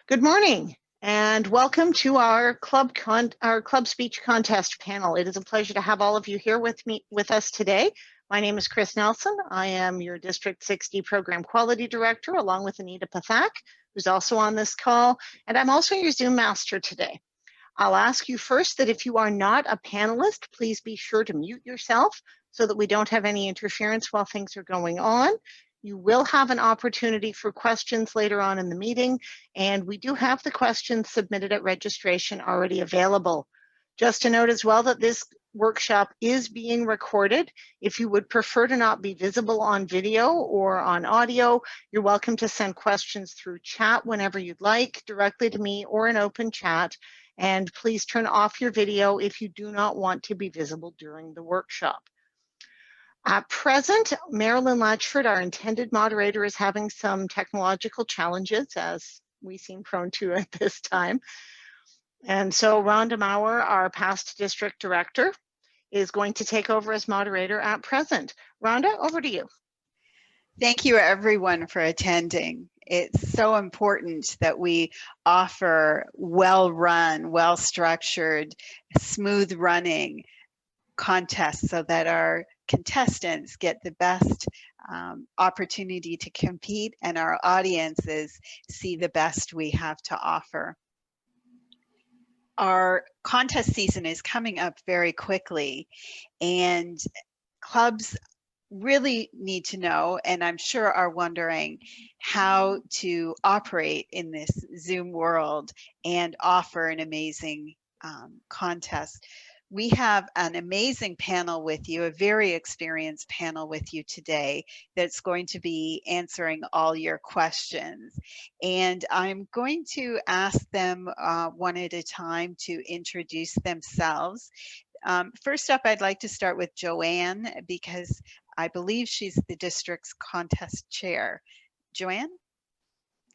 Good morning and welcome to our club speech contest panel. It is a pleasure to have all of you here with us today. My name is Chris Nelson. I am your District 60 Program Quality Director, along with Anita Pathak, who's also on this call, and I'm also your Zoom master today. I'll ask you first that if you are not a panelist, please be sure to mute yourself so that we don't have any interference while things are going on. You will have an opportunity for questions later on in the meeting, and we do have the questions submitted at registration already available. Just to note as well that this workshop is being recorded. If you would prefer to not be visible on video or on audio, you're welcome to send questions through chat whenever you'd like, directly to me or in open chat. And please turn off your video if you do not want to be visible during the workshop. At present, Marilyn Latchford, our intended moderator, is having some technological challenges, as we seem prone to at this time. And so Rhonda Maurer, our past district director, is going to take over as moderator at present. Rhonda, over to you. Thank you everyone for attending. It's so important that we offer well-run, well-structured, smooth running contests so that our contestants get the best opportunity to compete and our audiences see the best we have to offer. Our contest season is coming up very quickly, and clubs really need to know, and I'm sure are wondering, how to operate in this Zoom world and offer an amazing contest. We have an amazing panel with you, a very experienced panel with you today that's going to be answering all your questions. And I'm going to ask them one at a time to introduce themselves. First up, I'd like to start with Joanne because I believe she's the district's contest chair. Joanne?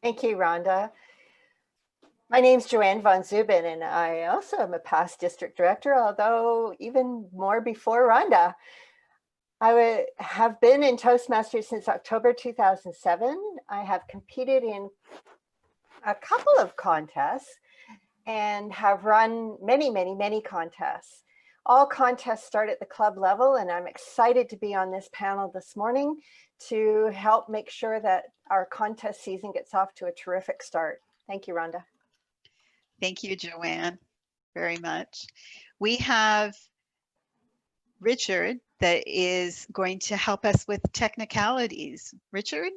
Thank you, Rhonda. My name's Joanne Von Zubin, and I also am a past district director, although even more before Rhonda. I have been in Toastmasters since October 2007. I have competed in a couple of contests and have run many contests. All contests start at the club level, and I'm excited to be on this panel this morning to help make sure that our contest season gets off to a terrific start. Thank you, Rhonda. Thank you, Joanne, very much. We have Richard that is going to help us with technicalities. Richard?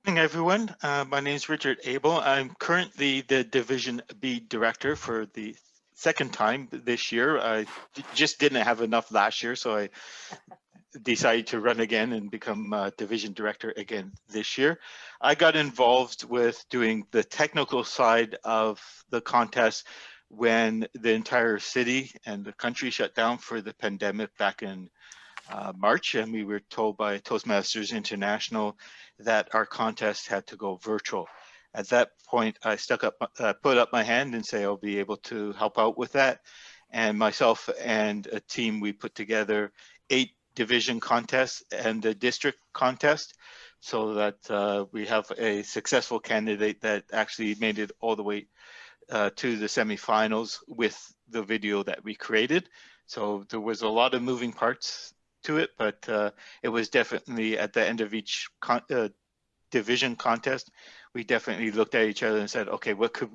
Good morning, everyone. My name is Richard Abel. I'm currently the Division B director for the second time this year. I just didn't have enough last year, so I decided to run again and become division director again this year. I got involved with doing the technical side of the contest when the entire city and the country shut down for the pandemic back in March, and we were told by Toastmasters International that our contest had to go virtual. At that point, I put up my hand and say I'll be able to help out with that. And myself and a team, we put together 8 division contests and the district contest so that we have a successful candidate that actually made it all the way to the semifinals with the video that we created. So there was a lot of moving parts to it, but it was definitely at the end of each division contest, we definitely looked at each other and said, okay, what could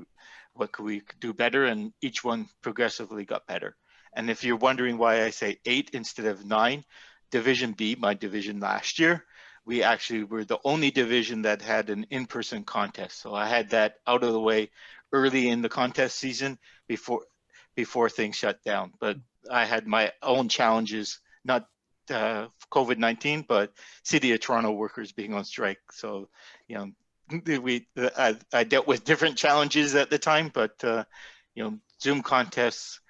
we do better? And each one progressively got better. And if you're wondering why I say 8 instead of 9, Division B, my division last year, we actually were the only division that had an in-person contest. So I had that out of the way early in the contest season before things shut down. But I had my own challenges, not COVID-19, but City of Toronto workers being on strike. So, you know, I dealt with different challenges at the time, but you know, Zoom contests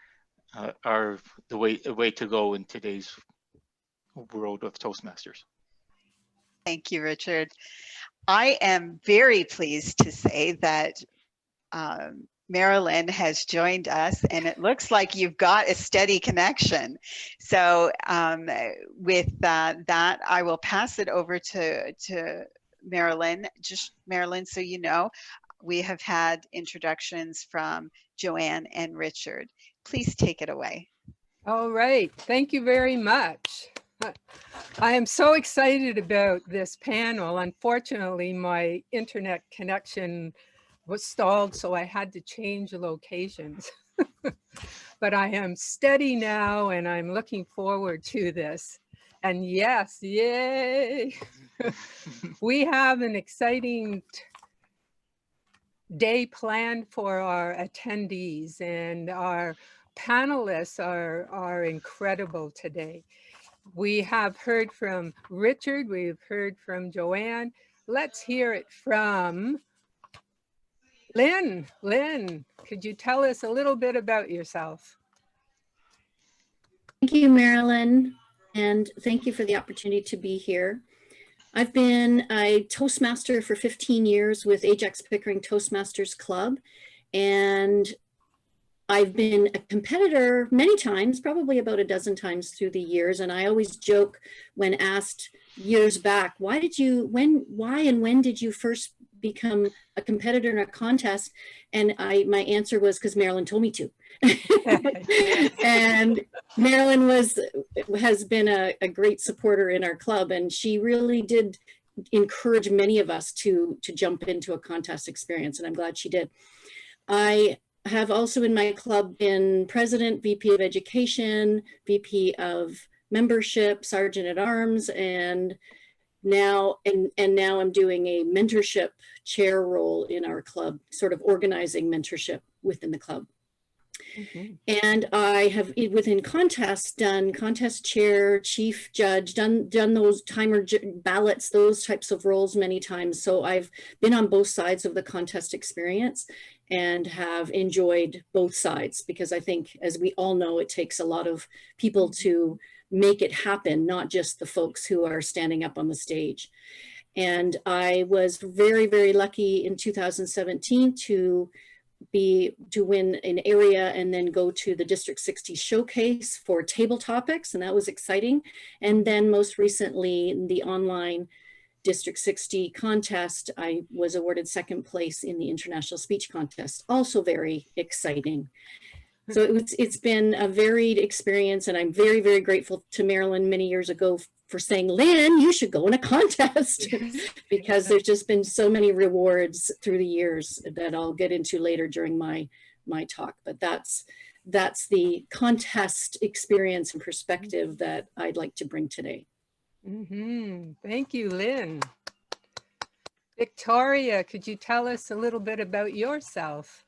are the way to go in today's world of Toastmasters. Thank you, Richard. I am very pleased to say that Marilyn has joined us, and it looks like you've got a steady connection. So with that, I will pass it over to Marilyn. Just Marilyn, so you know, we have had introductions from Joanne and Richard. Please take it away. All right, thank you very much. I am so excited about this panel. Unfortunately, my internet connection was stalled, so I had to change locations. But I am steady now, and I'm looking forward to this. And yes, yay! We have an exciting day planned for our attendees, and our panelists are incredible today. We have heard from Richard, we've heard from Joanne. Let's hear it from Lynn. Lynn, could you tell us a little bit about yourself? Thank you, Marilyn, and thank you for the opportunity to be here. I've been a Toastmaster for 15 years with Ajax Pickering Toastmasters Club, and I've been a competitor many times, probably about a dozen times through the years. And I always joke when asked years back, why and when did you first become a competitor in a contest? And my answer was, because Marilyn told me to. And Marilyn has been a great supporter in our club, and she really did encourage many of us to jump into a contest experience, and I'm glad she did. I have also in my club been president, VP of education, VP of membership, sergeant at arms, and now I'm doing a mentorship chair role in our club, sort of organizing mentorship within the club. Mm-hmm. And I have within contests done contest chair, chief judge, done those timer ballots, those types of roles many times. So I've been on both sides of the contest experience and have enjoyed both sides, because I think, as we all know, it takes a lot of people to make it happen, not just the folks who are standing up on the stage. And I was very, very lucky in 2017 to win an area and then go to the District 60 showcase for table topics, and that was exciting. And then most recently in the online District 60 contest, I was awarded second place in the International Speech Contest, also very exciting. So it's been a varied experience, and I'm very, very grateful to Marilyn many years ago for saying, Lynn, you should go in a contest, because there's just been so many rewards through the years that I'll get into later during my talk. But that's the contest experience and perspective that I'd like to bring today. Mm-hmm. Thank you, Lynn. Victoria, could you tell us a little bit about yourself?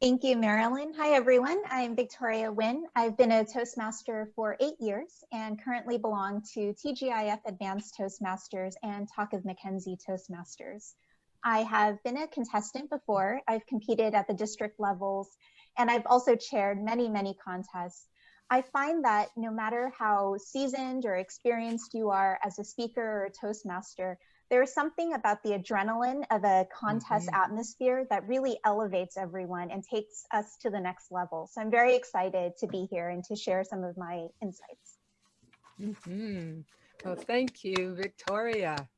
Thank you, Marilyn. Hi, everyone. I'm Victoria Nguyen. I've been a Toastmaster for 8 years and currently belong to TGIF Advanced Toastmasters and Talk of Mackenzie Toastmasters. I have been a contestant before. I've competed at the district levels, and I've also chaired many, many contests. I find that no matter how seasoned or experienced you are as a speaker or a Toastmaster, there is something about the adrenaline of a contest atmosphere that really elevates everyone and takes us to the next level. So I'm very excited to be here and to share some of my insights. Well, thank you, Victoria.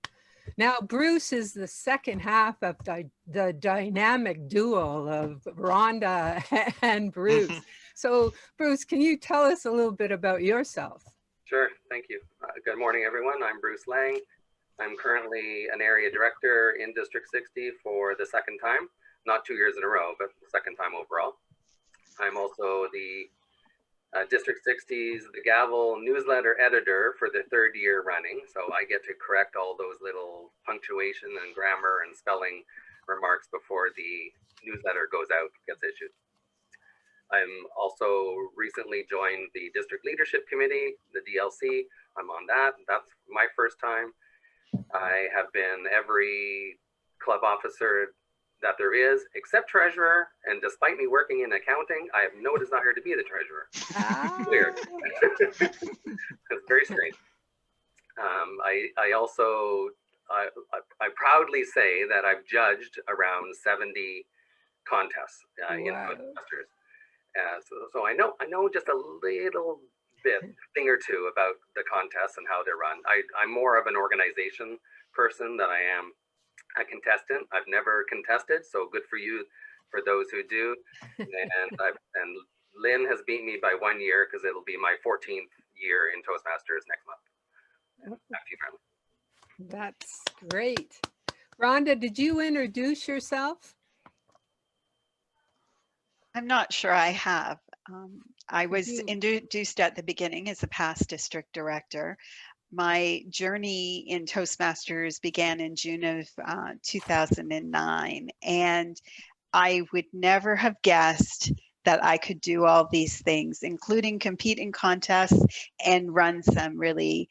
Now, Bruce is the second half of the dynamic duo of Rhonda and Bruce. So, Bruce, can you tell us a little bit about yourself? Sure, thank you. Good morning, everyone. I'm Bruce Lang. I'm currently an area director in District 60 for the second time, not 2 years in a row, but the second time overall. I'm also the District 60's The Gavel newsletter editor for the third year running. So I get to correct all those little punctuation and grammar and spelling remarks before the newsletter goes out, gets issued. I'm also recently joined the District Leadership Committee, the DLC. I'm on that. That's my first time. I have been every club officer that there is, except treasurer. And despite me working in accounting, I have no desire to be the treasurer. Weird. It's very strange. I also proudly say that I've judged around 70 contests in Toastmasters. So I know just a little thing or two about the contests and how they're run. I'm more of an organization person than I am a contestant. I've never contested, so good for you for those who do. And Lynn has beat me by 1 year because it'll be my 14th year in Toastmasters next month. Back to you, Marilyn. That's great. Rhonda, did you introduce yourself? I'm not sure I have. I was you- introduced at the beginning as a past district director. My journey in Toastmasters began in June of 2009, and I would never have guessed that I could do all these things, including compete in contests and run some really,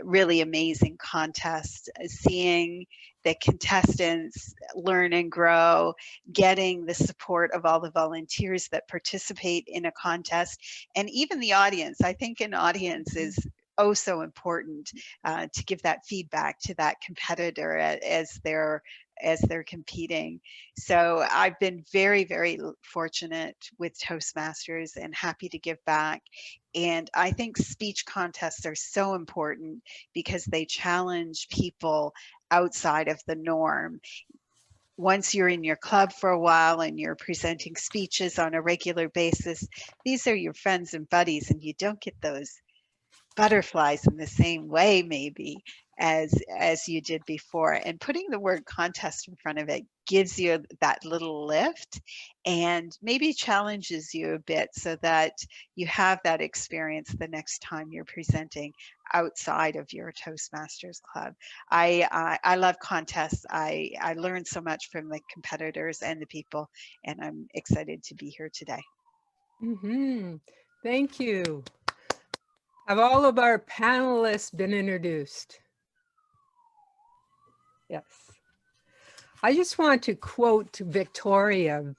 really amazing contests, seeing the contestants learn and grow, getting the support of all the volunteers that participate in a contest, and even the audience. I think an audience is oh so important to give that feedback to that competitor as they're competing. So I've been very, very fortunate with Toastmasters and happy to give back. And I think speech contests are so important because they challenge people outside of the norm. Once you're in your club for a while and you're presenting speeches on a regular basis, these are your friends and buddies, and you don't get those butterflies in the same way maybe as you did before. And putting the word contest in front of it gives you that little lift and maybe challenges you a bit so that you have that experience the next time you're presenting outside of your Toastmasters club. I love contests. I learned so much from the competitors and the people, and I'm excited to be here today. Thank you. Have all of our panelists been introduced? Yes. I just want to quote Victoria.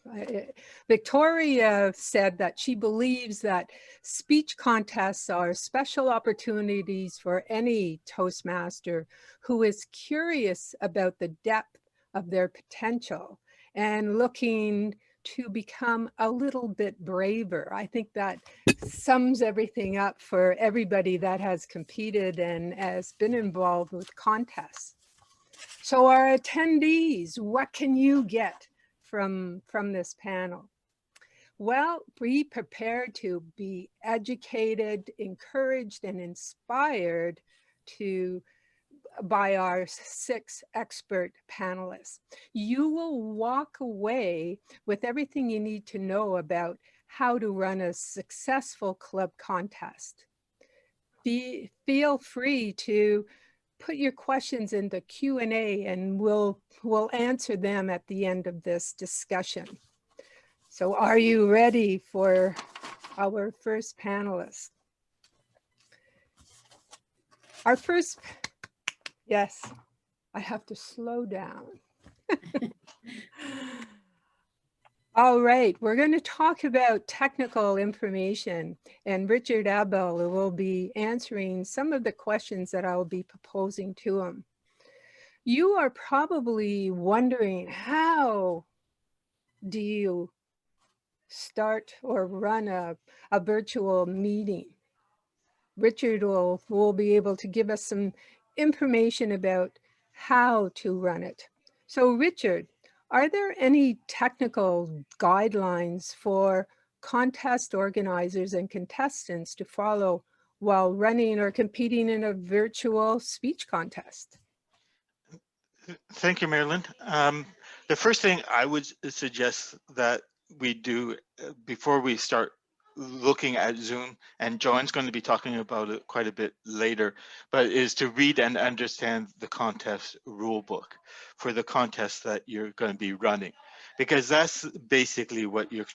Victoria said that she believes that speech contests are special opportunities for any Toastmaster who is curious about the depth of their potential and looking to become a little bit braver. I think that sums everything up for everybody that has competed and has been involved with contests. So our attendees, what can you get from this panel? Well, be prepared to be educated, encouraged, and inspired by our 6 expert panelists. You will walk away with everything you need to know about how to run a successful club contest. Feel free to put your questions in the Q&A and we'll answer them at the end of this discussion. So are you ready for our first panelist? Our first, yes, I have to slow down. All right, we're going to talk about technical information, and Richard Abel will be answering some of the questions that I'll be proposing to him. You are probably wondering, how do you start or run a virtual meeting? Richard will be able to give us some information about how to run it. So Richard, are there any technical guidelines for contest organizers and contestants to follow while running or competing in a virtual speech contest? Thank you, Marilyn. The first thing I would suggest that we do before we start looking at Zoom, and Joanne's going to be talking about it quite a bit later, but is to read and understand the contest rule book for the contest that you're going to be running, because that's basically what you're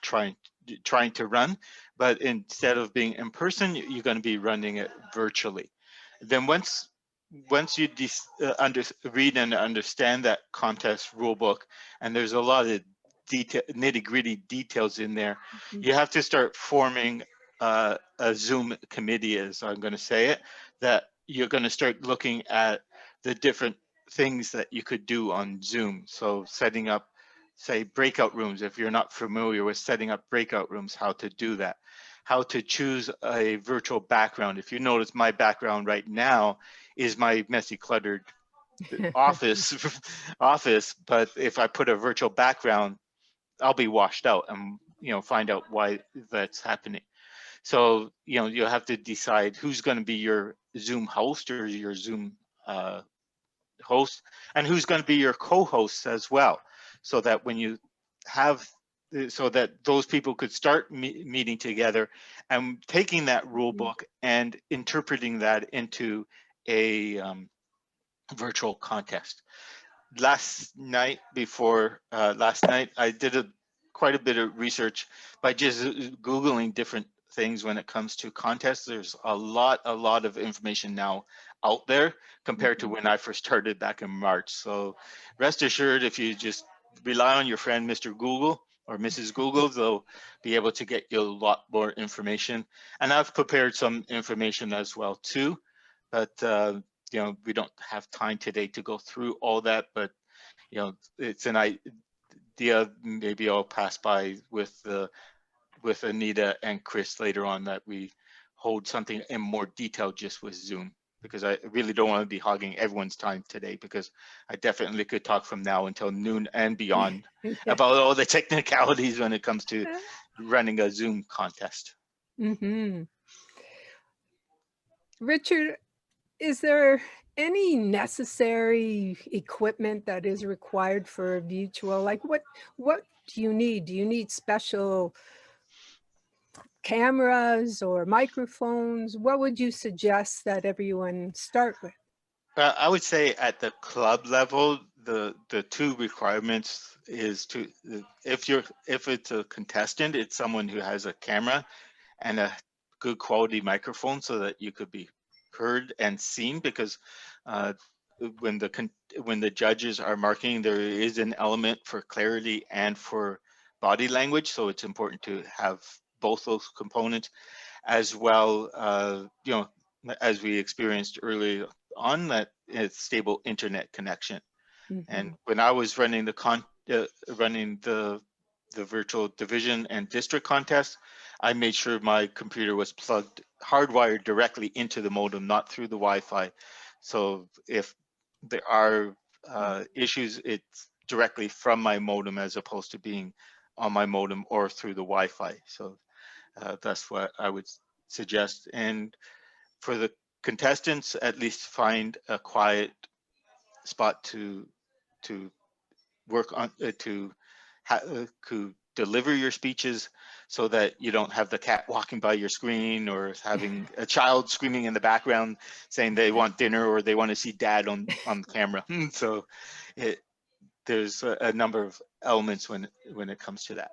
trying to run. But instead of being in person, you're going to be running it virtually. Then once you read and understand that contest rule book, and there's a lot of nitty-gritty details in there, you have to start forming a Zoom committee, as I'm going to say it, that you're going to start looking at the different things that you could do on Zoom. So setting up, say, breakout rooms. If you're not familiar with setting up breakout rooms, how to do that, how to choose a virtual background. If you notice, my background right now is my messy, cluttered office, but if I put a virtual background, I'll be washed out and, find out why that's happening. So, you'll have to decide who's going to be your Zoom host or your Zoom host, and who's going to be your co-hosts as well, so that when you have, so that those people could start meeting together and taking that rule book and interpreting that into a virtual contest. Last night, I did quite a bit of research by just Googling different things when it comes to contests. There's a lot of information now out there compared to when I first started back in March. So rest assured, if you just rely on your friend, Mr. Google or Mrs. Google, they'll be able to get you a lot more information. And I've prepared some information as well too, but we don't have time today to go through all that, but it's an idea maybe I'll pass by with Anita and Chris later on, that we hold something in more detail just with Zoom, because I really don't want to be hogging everyone's time today, because I definitely could talk from now until noon and beyond about all the technicalities when it comes to running a Zoom contest. Richard, is there any necessary equipment that is required for virtual? Like what do you need? Do you need special cameras or microphones? What would you suggest that everyone start with? I would say at the club level, the two requirements is to, if it's a contestant, it's someone who has a camera and a good quality microphone so that you could be heard and seen, because when the judges are marking, there is an element for clarity and for body language, so it's important to have both those components, as well as we experienced early on, that it's stable internet connection. And when I was running the virtual division and district contest, I made sure my computer was hardwired directly into the modem, not through the Wi-Fi. So if there are issues, it's directly from my modem as opposed to being on my modem or through the Wi-Fi. So that's what I would suggest. And for the contestants, at least find a quiet spot to work on, to deliver your speeches, so that you don't have the cat walking by your screen or having a child screaming in the background saying they want dinner or they want to see dad on camera. So there's a number of elements when it comes to that.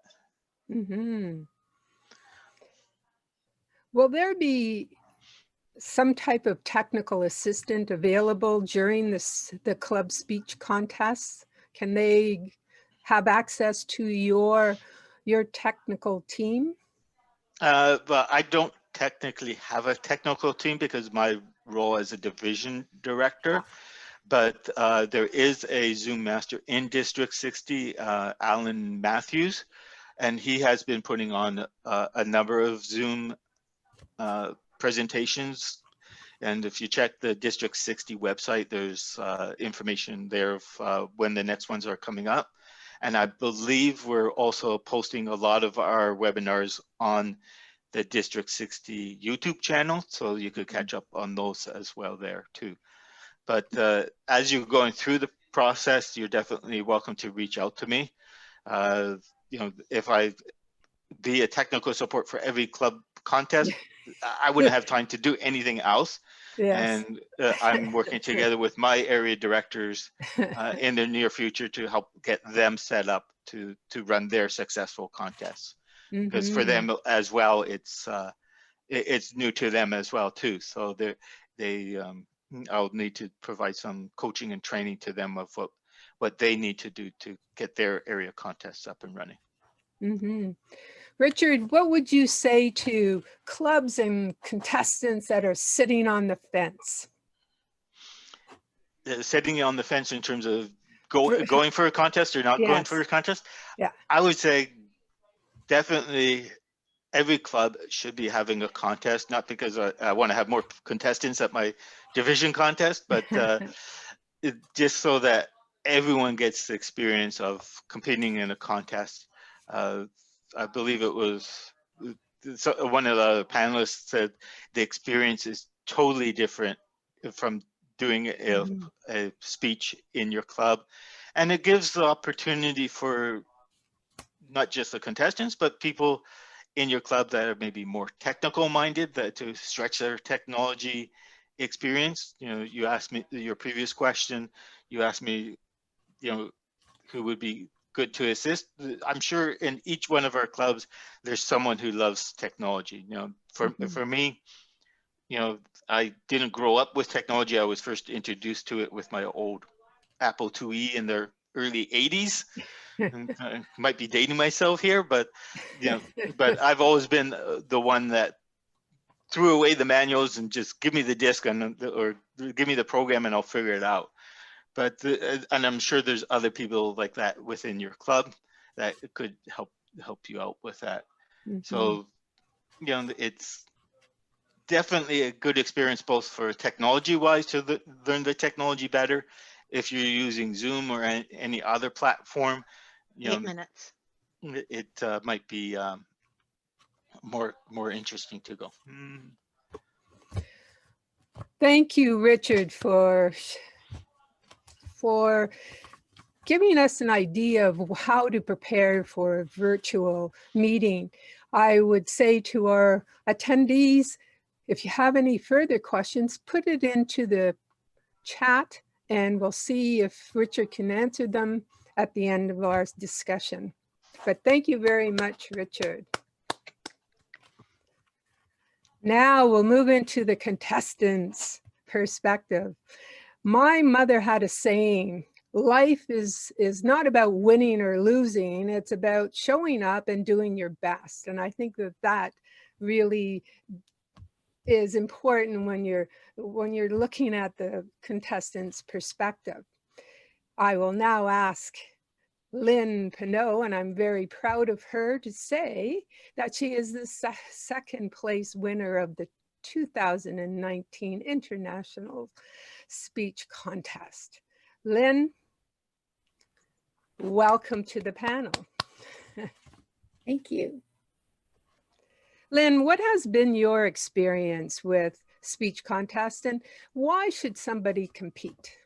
Will there be some type of technical assistant available during the club speech contests? Can they have access to your technical team? But I don't technically have a technical team because my role as a division director, but there is a Zoom master in District 60, Alan Matthews, and he has been putting on a number of Zoom presentations. And if you check the District 60 website, there's information there of when the next ones are coming up. And I believe we're also posting a lot of our webinars on the District 60 YouTube channel, so you could catch up on those as well there too. But as you're going through the process, you're definitely welcome to reach out to me. If I be a technical support for every club contest, I wouldn't have time to do anything else. Yes. And I'm working together with my area directors in the near future to help get them set up to run their successful contests. Because for them as well, it's new to them as well too. So I'll need to provide some coaching and training to them of what they need to do to get their area contests up and running. Richard, what would you say to clubs and contestants that are sitting on the fence? Sitting on the fence in terms of going for a contest or not going for a contest? Yeah. I would say definitely every club should be having a contest, not because I want to have more contestants at my division contest, but just so that everyone gets the experience of competing in a contest. I believe it was one of the panelists said the experience is totally different from doing a speech in your club, and it gives the opportunity for not just the contestants but people in your club that are maybe more technical minded, that to stretch their technology experience. You know, you asked me your previous question, you asked me, you know, who would be good to assist. I'm sure in each one of our clubs, there's someone who loves technology. You know, for me, you know, I didn't grow up with technology. I was first introduced to it with my old Apple IIe in the early 80s. I might be dating myself here, but you know, but I've always been the one that threw away the manuals and just give me the disk or give me the program and I'll figure it out. But and I'm sure there's other people like that within your club that could help you out with that. So, you know, it's definitely a good experience both for technology wise to learn the technology better. If you're using Zoom or any other platform, you 8 know, minutes. it might be more interesting to go. Thank you, Richard, for giving us an idea of how to prepare for a virtual meeting. I would say to our attendees, if you have any further questions, put it into the chat and we'll see if Richard can answer them at the end of our discussion. But thank you very much, Richard. Now we'll move into the contestants' perspective. My mother had a saying, life is not about winning or losing, it's about showing up and doing your best. And I think that really is important when you're looking at the contestants' perspective. I will now ask Lynn Pinot, and I'm very proud of her to say that she is the second place winner of the 2019 International Speech Contest. Lynn, welcome to the panel. Thank you. Lynn, what has been your experience with speech contests and why should somebody compete?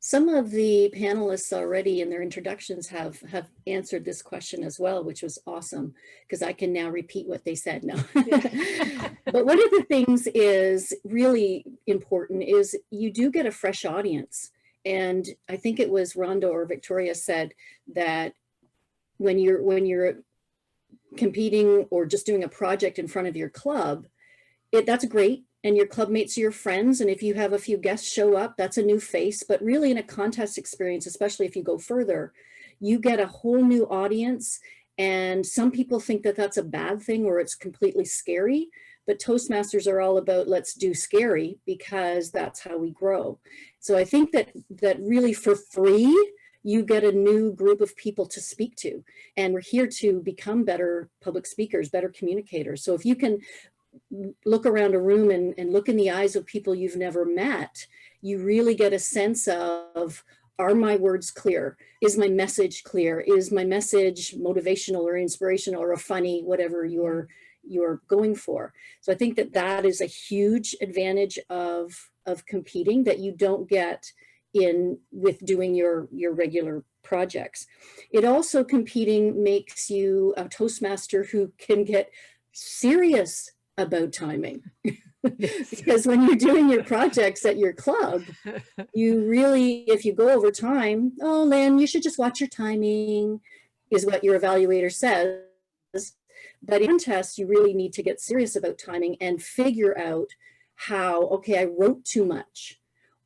Some of the panelists already in their introductions have answered this question as well, which was awesome because I can now repeat what they said now. But one of the things is really important is you do get a fresh audience. And I think it was Rhonda or Victoria said that when you're competing or just doing a project in front of your club, that's great. And your club mates are your friends. And if you have a few guests show up, that's a new face. But really in a contest experience, especially if you go further, you get a whole new audience. And some people think that that's a bad thing or it's completely scary. But Toastmasters are all about let's do scary because that's how we grow. So I think that really for free, you get a new group of people to speak to. And we're here to become better public speakers, better communicators. So if you can look around a room and look in the eyes of people you've never met, you really get a sense of, are my words clear? Is my message clear? Is my message motivational or inspirational or a funny, whatever you're going for? So I think that is a huge advantage of competing that you don't get with doing your regular projects. It also, competing makes you a Toastmaster who can get serious about timing. Because when you're doing your projects at your club, you really, if you go over time, oh, Lynn, you should just watch your timing, is what your evaluator says. But in contests, you really need to get serious about timing and figure out how, okay, I wrote too much,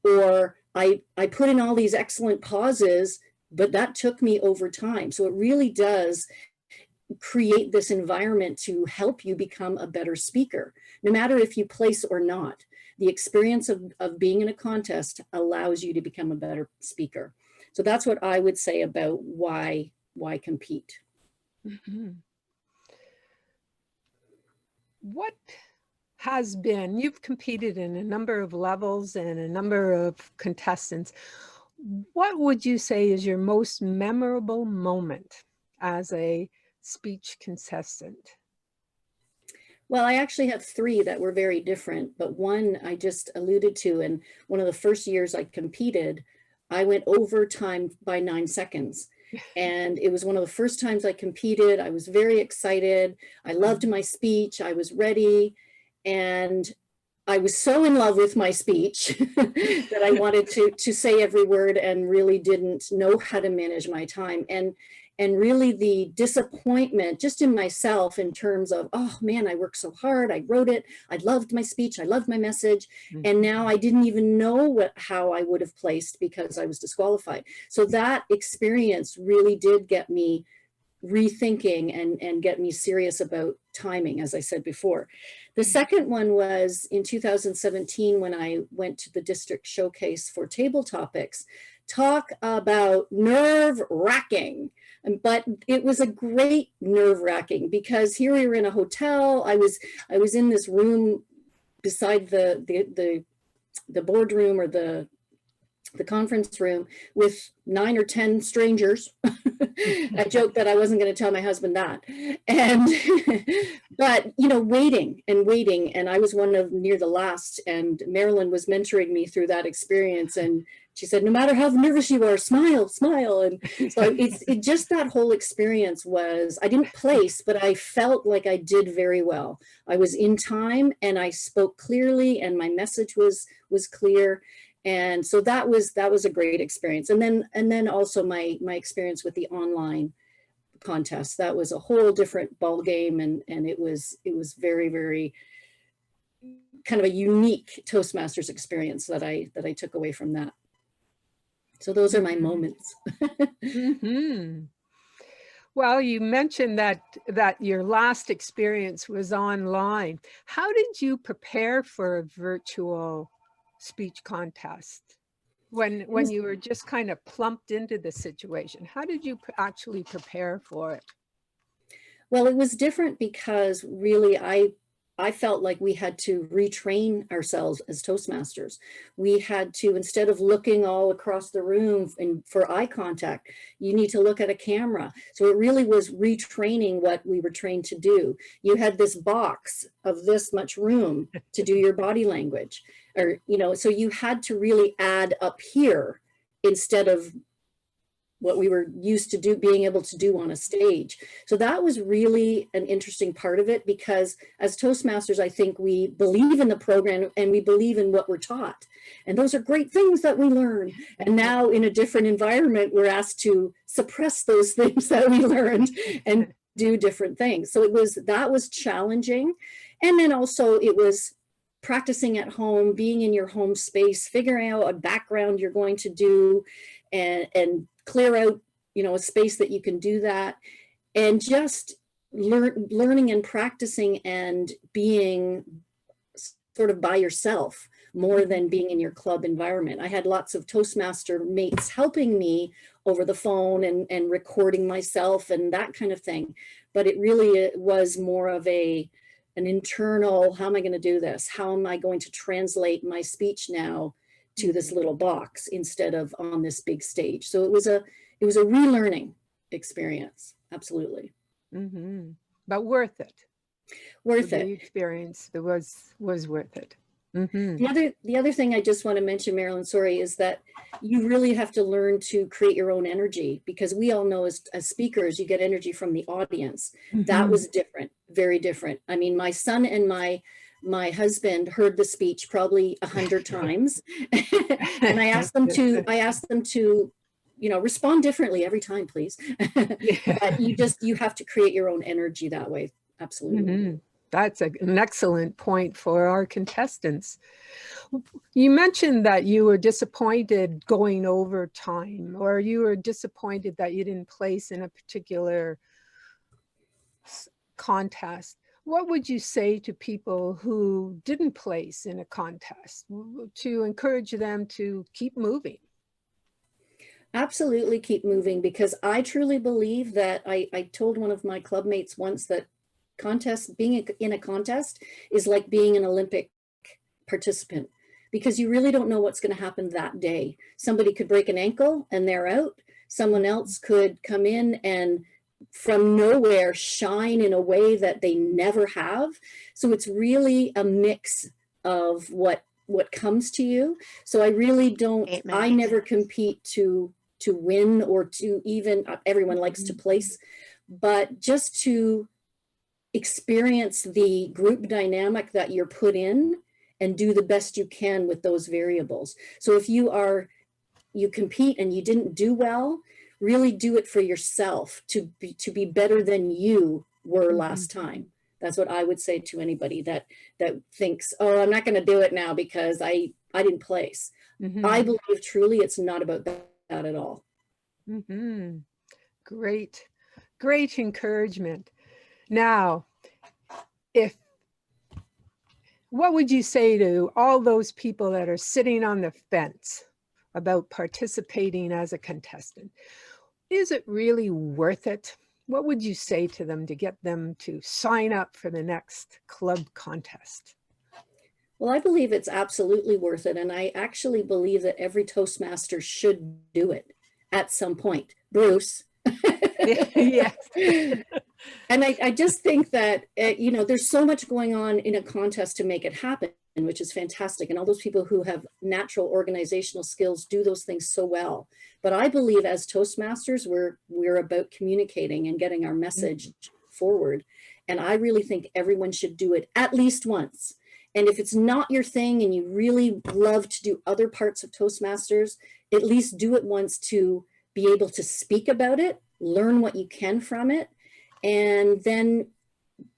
or I put in all these excellent pauses, but that took me over time. So it really does create this environment to help you become a better speaker, no matter if you place or not. The experience of being in a contest allows you to become a better speaker. So that's what I would say about why compete. has been, you've competed in a number of levels and a number of contestants. What would you say is your most memorable moment as a speech contestant? Well, I actually have three that were very different, but one I just alluded to. And one of the first years I competed, I went overtime by 9 seconds. And it was one of the first times I competed. I was very excited. I loved my speech. I was ready. And I was so in love with my speech that I wanted to say every word and really didn't know how to manage my time. And really the disappointment just in myself in terms of, oh man, I worked so hard. I wrote it. I loved my speech. I loved my message. And now I didn't even know how I would have placed because I was disqualified. So that experience really did get me rethinking and get me serious about timing, as I said before. The second one was in 2017 when I went to the district showcase for table topics. Talk about nerve-wracking. But it was a great nerve-wracking because here we were in a hotel. I was in this room beside the boardroom or the conference room with 9 or 10 strangers. I joked that I wasn't going to tell my husband that. And, but, you know, waiting. And I was one of near the last, and Marilyn was mentoring me through that experience. And she said, no matter how nervous you are, smile, smile. And so it just, that whole experience was, I didn't place, but I felt like I did very well. I was in time and I spoke clearly and my message was clear. And so that was a great experience. And then also my experience with the online contest, that was a whole different ball game. And it was very, very kind of a unique Toastmasters experience that I took away from that. So those are my moments. Well, you mentioned that your last experience was online. How did you prepare for a virtual speech contest when you were just kind of plumped into the situation? How did you actually prepare for it? Well, it was different because really I felt like we had to retrain ourselves as Toastmasters. We had to, instead of looking all across the room for eye contact, you need to look at a camera. So it really was retraining what we were trained to do. You had this box of this much room to do your body language, or, you know, so you had to really add up here instead of what we were used to being able to do on a stage. So that was really an interesting part of it, because as Toastmasters, I think we believe in the program and we believe in what we're taught. And those are great things that we learn. And now in a different environment, we're asked to suppress those things that we learned and do different things. So that was challenging. And then also it was practicing at home, being in your home space, figuring out a background you're going to do, and clear out, you know, a space that you can do that, and just learning and practicing and being sort of by yourself more than being in your club environment. I had lots of Toastmaster mates helping me over the phone and recording myself and that kind of thing. But it really was more of an internal, how am I going to do this? How am I going to translate my speech now to this little box instead of on this big stage? So it was a relearning experience. Absolutely. But worth it. Worth it. The experience that was worth it. The other thing I just want to mention, Marilyn, sorry, is that you really have to learn to create your own energy, because we all know as speakers, you get energy from the audience. That was different, very different. I mean, my son and my husband heard the speech probably 100 times. And I asked them to, you know, respond differently every time, please. But you have to create your own energy that way. Absolutely. That's an excellent point for our contestants. You mentioned that you were disappointed going over time, or you were disappointed that you didn't place in a particular contest. What would you say to people who didn't place in a contest to encourage them to keep moving? Absolutely keep moving, because I truly believe that I told one of my club mates once that contest, being in a contest is like being an Olympic participant, because you really don't know what's going to happen that day. Somebody could break an ankle and they're out. Someone else could come in and from nowhere shine in a way that they never have. So it's really a mix of what comes to you. So I really don't, I never compete to win or to even, everyone likes to place, but just to experience the group dynamic that you're put in and do the best you can with those variables. So if you compete and you didn't do well, really do it for yourself to be better than you were last time. That's what I would say to anybody that thinks, oh, I'm not going to do it now because I didn't place. I believe truly it's not about that at all. Great encouragement. Now, what would you say to all those people that are sitting on the fence about participating as a contestant? Is it really worth it? What would you say to them to get them to sign up for the next club contest? Well, I believe it's absolutely worth it. And I actually believe that every Toastmaster should do it at some point. Bruce. Yes. And I just think that, you know, there's so much going on in a contest to make it happen, which is fantastic. And all those people who have natural organizational skills do those things so well. But I believe as Toastmasters, we're about communicating and getting our message forward. And I really think everyone should do it at least once. And if it's not your thing and you really love to do other parts of Toastmasters, at least do it once to be able to speak about it, learn what you can from it, and then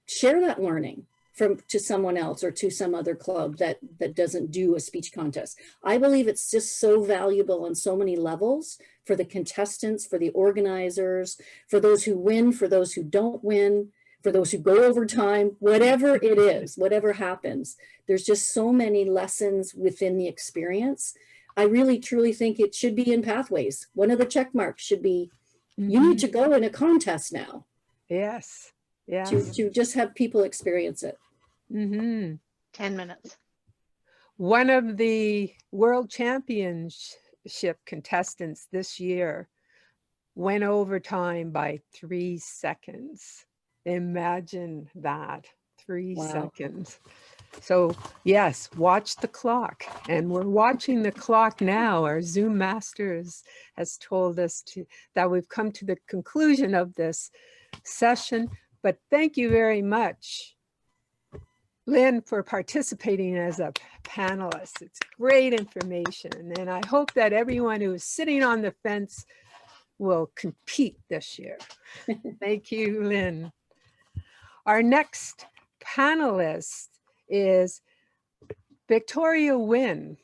share that learning to someone else or to some other club that doesn't do a speech contest. I believe it's just so valuable on so many levels for the contestants, for the organizers, for those who win, for those who don't win, for those who go over time, whatever it is, whatever happens. There's just so many lessons within the experience. I really truly think it should be in pathways. One of the check marks should be, you need to go in a contest now. Yes. Yeah. To just have people experience it. 10 minutes. One of the world championship contestants this year went overtime by 3 seconds. Imagine that, 3 seconds. So yes, watch the clock. And we're watching the clock now. Our Zoom Masters has told us that we've come to the conclusion of this session. But thank you very much, Lynn, for participating as a panelist. It's great information. And I hope that everyone who is sitting on the fence will compete this year. Thank you, Lynn. Our next panelist is Victoria Nguyen,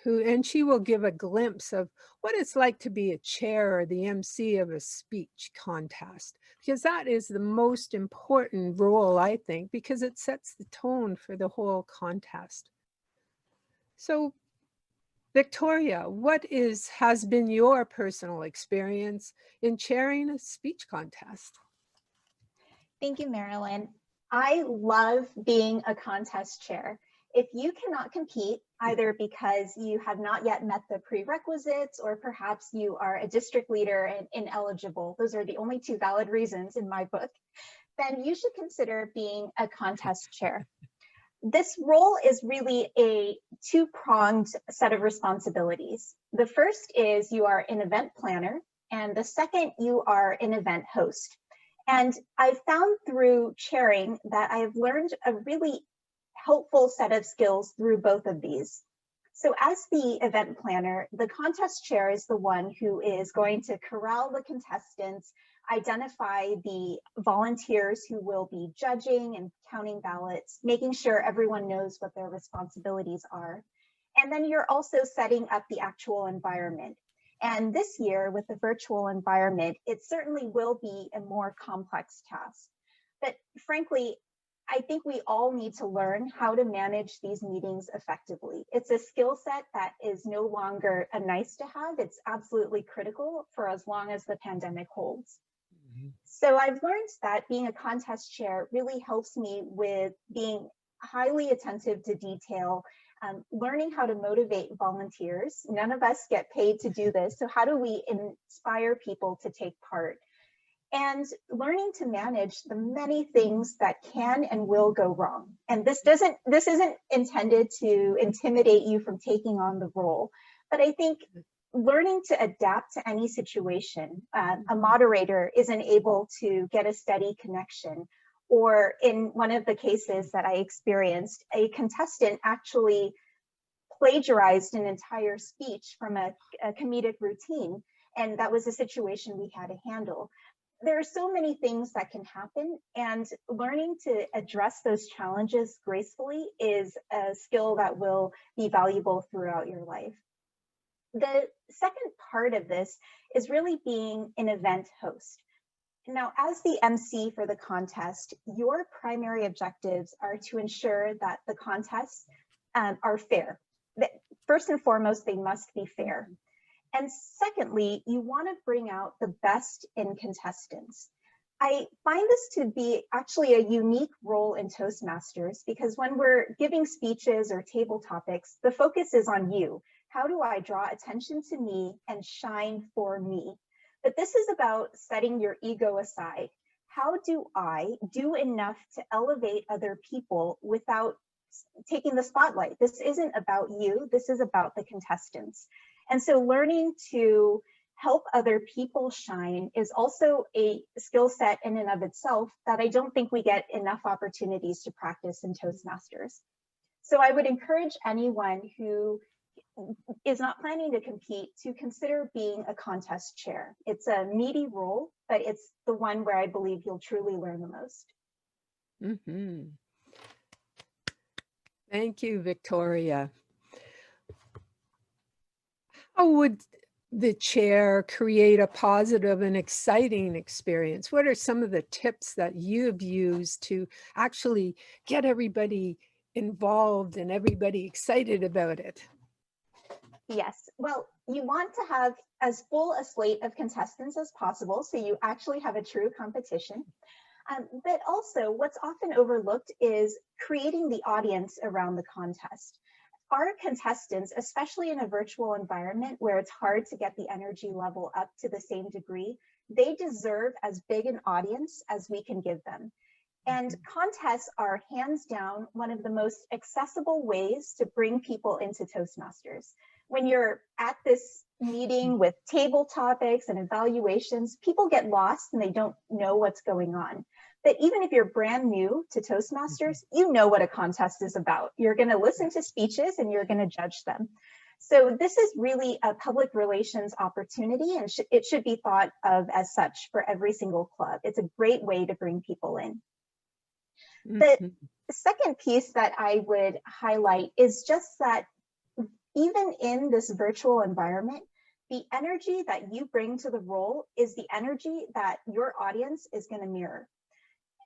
and she will give a glimpse of what it's like to be a chair or the MC of a speech contest, because that is the most important role, I think, because it sets the tone for the whole contest. So, Victoria, what has been your personal experience in chairing a speech contest? Thank you, Marilyn. I love being a contest chair. If you cannot compete, either because you have not yet met the prerequisites or perhaps you are a district leader and ineligible, those are the only 2 valid reasons in my book, then you should consider being a contest chair. This role is really a 2-pronged set of responsibilities. The first is you are an event planner, and the second, you are an event host. And I've found through chairing that I have learned a really helpful set of skills through both of these. So as the event planner, the contest chair is the one who is going to corral the contestants, identify the volunteers who will be judging and counting ballots, making sure everyone knows what their responsibilities are. And then you're also setting up the actual environment. And this year, with the virtual environment, it certainly will be a more complex task. But frankly, I think we all need to learn how to manage these meetings effectively. It's a skill set that is no longer a nice to have. It's absolutely critical for as long as the pandemic holds. So I've learned that being a contest chair really helps me with being highly attentive to detail, learning how to motivate volunteers. None of us get paid to do this, so how do we inspire people to take part? And learning to manage the many things that can and will go wrong. And this isn't intended to intimidate you from taking on the role, but I think learning to adapt to any situation. A moderator isn't able to get a steady connection, or in one of the cases that I experienced, a contestant actually plagiarized an entire speech from a comedic routine, and that was a situation we had to handle. There are so many things that can happen, and learning to address those challenges gracefully is a skill that will be valuable throughout your life. The second part of this is really being an event host. Now, as the MC for the contest, your primary objectives are to ensure that the contests are fair. First and foremost, they must be fair. And secondly, you want to bring out the best in contestants. I find this to be actually a unique role in Toastmasters, because when we're giving speeches or table topics, the focus is on you. How do I draw attention to me and shine for me? But this is about setting your ego aside. How do I do enough to elevate other people without taking the spotlight? This isn't about you, this is about the contestants. And so learning to help other people shine is also a skill set in and of itself that I don't think we get enough opportunities to practice in Toastmasters. So I would encourage anyone who is not planning to compete to consider being a contest chair. It's a meaty role, but it's the one where I believe you'll truly learn the most. Mm-hmm. Thank you, Victoria. How would the chair create a positive and exciting experience? What are some of the tips that you've used to actually get everybody involved and everybody excited about it? Yes, well, you want to have as full a slate of contestants as possible, so you actually have a true competition. But also, what's often overlooked is creating the audience around the contest. Our contestants, especially in a virtual environment where it's hard to get the energy level up to the same degree, they deserve as big an audience as we can give them. And contests are hands down one of the most accessible ways to bring people into Toastmasters. When you're at this meeting with table topics and evaluations, people get lost and they don't know what's going on. But even if you're brand new to Toastmasters, you know what a contest is about. You're going to listen to speeches and you're going to judge them. So this is really a public relations opportunity, and it should be thought of as such for every single club. It's a great way to bring people in. The second piece that I would highlight is just that even in this virtual environment, the energy that you bring to the role is the energy that your audience is going to mirror.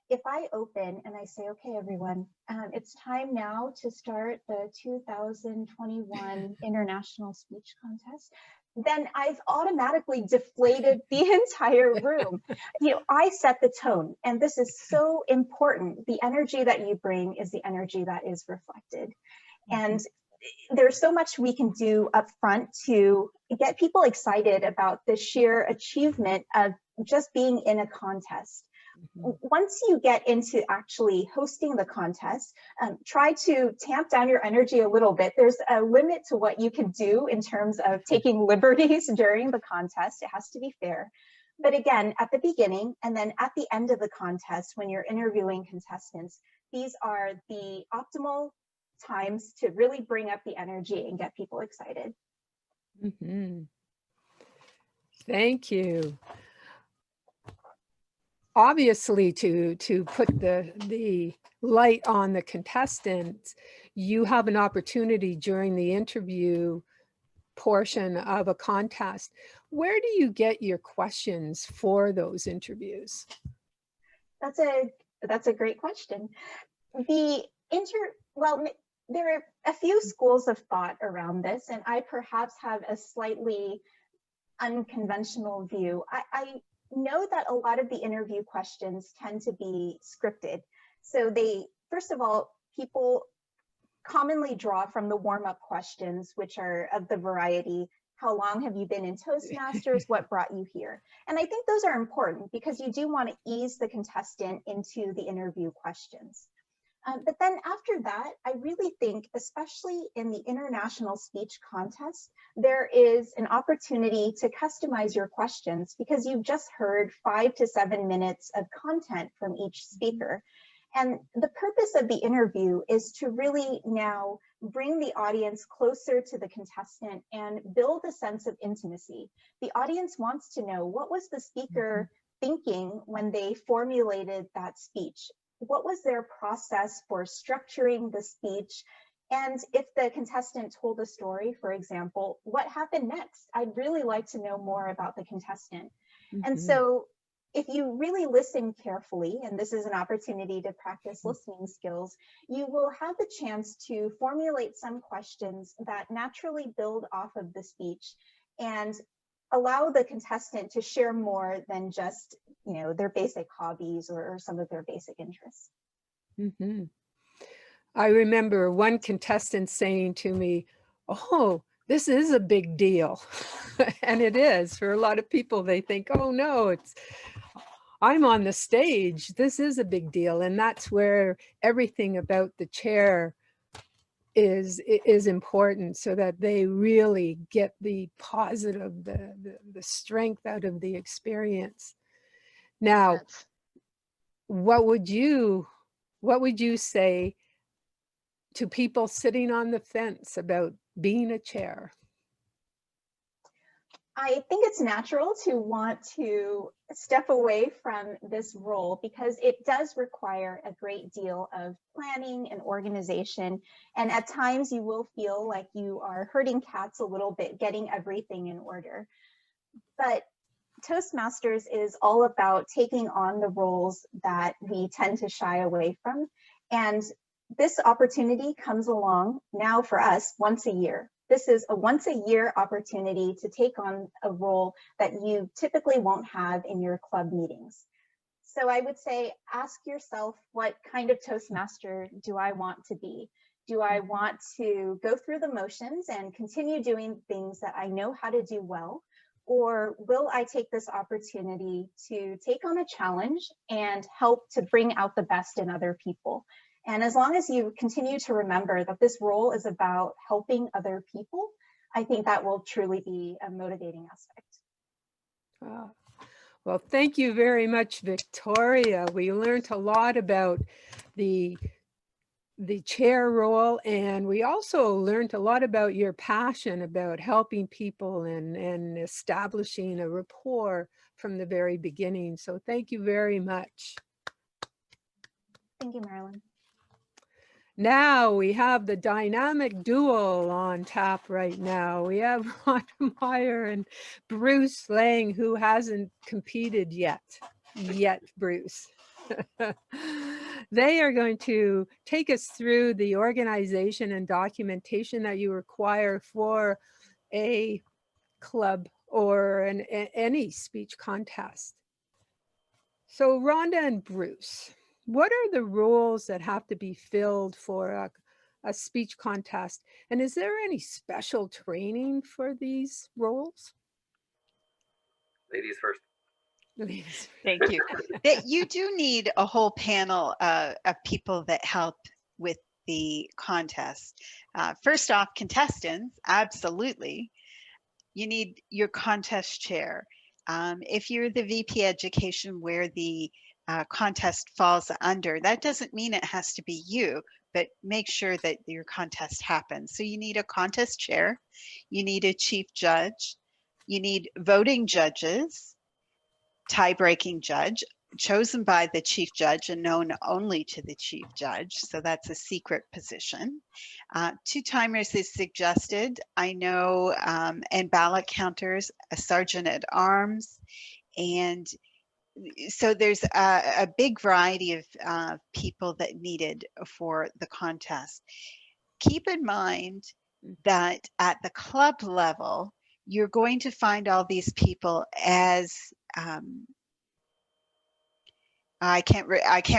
If I open and I say, okay, everyone, it's time now to start the 2021 International Speech Contest, then I've automatically deflated the entire room. You know, I set the tone, and this is so important. The energy that you bring is the energy that is reflected. And there's so much we can do up front to get people excited about the sheer achievement of just being in a contest. Once you get into actually hosting the contest, try to tamp down your energy a little bit. There's a limit to what you can do in terms of taking liberties during the contest. It has to be fair. But again, at the beginning and then at the end of the contest, when you're interviewing contestants, these are the optimal times to really bring up the energy and get people excited. Thank you. Obviously, to put the light on the contestants, you have an opportunity during the interview portion of a contest. Where do you get your questions for those interviews? That's a great question. Well, there are a few schools of thought around this, and I perhaps have a slightly unconventional view. I know that a lot of the interview questions tend to be scripted. So they, first of all, people commonly draw from the warm-up questions, which are of the variety, how long have you been in Toastmasters? What brought you here? And I think those are important because you do want to ease the contestant into the interview questions. But then after that, I really think, especially in the international speech contest, there is an opportunity to customize your questions because you've just heard 5 to 7 minutes of content from each speaker. And the purpose of the interview is to really now bring the audience closer to the contestant and build a sense of intimacy. The audience wants to know, what was the speaker thinking when they formulated that speech? What was their process for structuring the speech? And if the contestant told a story, for example, what happened next? I'd really like to know more about the contestant. And so if you really listen carefully, and this is an opportunity to practice listening skills, you will have the chance to formulate some questions that naturally build off of the speech and allow the contestant to share more than just, you know, their basic hobbies or some of their basic interests. I remember one contestant saying to me, "Oh, this is a big deal." And it is for a lot of people. They think, "Oh no, I'm on the stage. This is a big deal." And that's where everything about the chair is important, so that they really get the positive, the strength out of the experience. Now, what would you say to people sitting on the fence about being a chair? I think it's natural to want to step away from this role because it does require a great deal of planning and organization. And at times you will feel like you are herding cats a little bit, getting everything in order. But Toastmasters is all about taking on the roles that we tend to shy away from. And this opportunity comes along now for us once a year. This is a once a year opportunity to take on a role that you typically won't have in your club meetings. So I would say, ask yourself, what kind of Toastmaster do I want to be? Do I want to go through the motions and continue doing things that I know how to do well? Or will I take this opportunity to take on a challenge and help to bring out the best in other people? And as long as you continue to remember that this role is about helping other people, I think that will truly be a motivating aspect. Wow. Well, thank you very much, Victoria. We learned a lot about the chair role, and we also learned a lot about your passion about helping people and establishing a rapport from the very beginning. So thank you very much. Thank you, Marilyn. Now we have the dynamic duo on tap right now. We have Rhonda Meyer and Bruce Lang, who hasn't competed yet, Bruce. They are going to take us through the organization and documentation that you require for a club or any speech contest. So Rhonda and Bruce, what are the rules that have to be filled for a speech contest? And is there any special training for these roles? Ladies first. Ladies. Thank you. You do need a whole panel of people that help with the contest. First off, contestants, absolutely. You need your contest chair. If you're the VP Education where the contest falls under, that doesn't mean it has to be you, but make sure that your contest happens. So you need a contest chair, you need a chief judge, you need voting judges, tie-breaking judge chosen by the chief judge and known only to the chief judge. So that's a secret position. 2 timers is suggested. I know, and ballot counters, a sergeant at arms. And so there's a big variety of people that needed for the contest. Keep in mind that at the club level, you're going to find all these people as I can't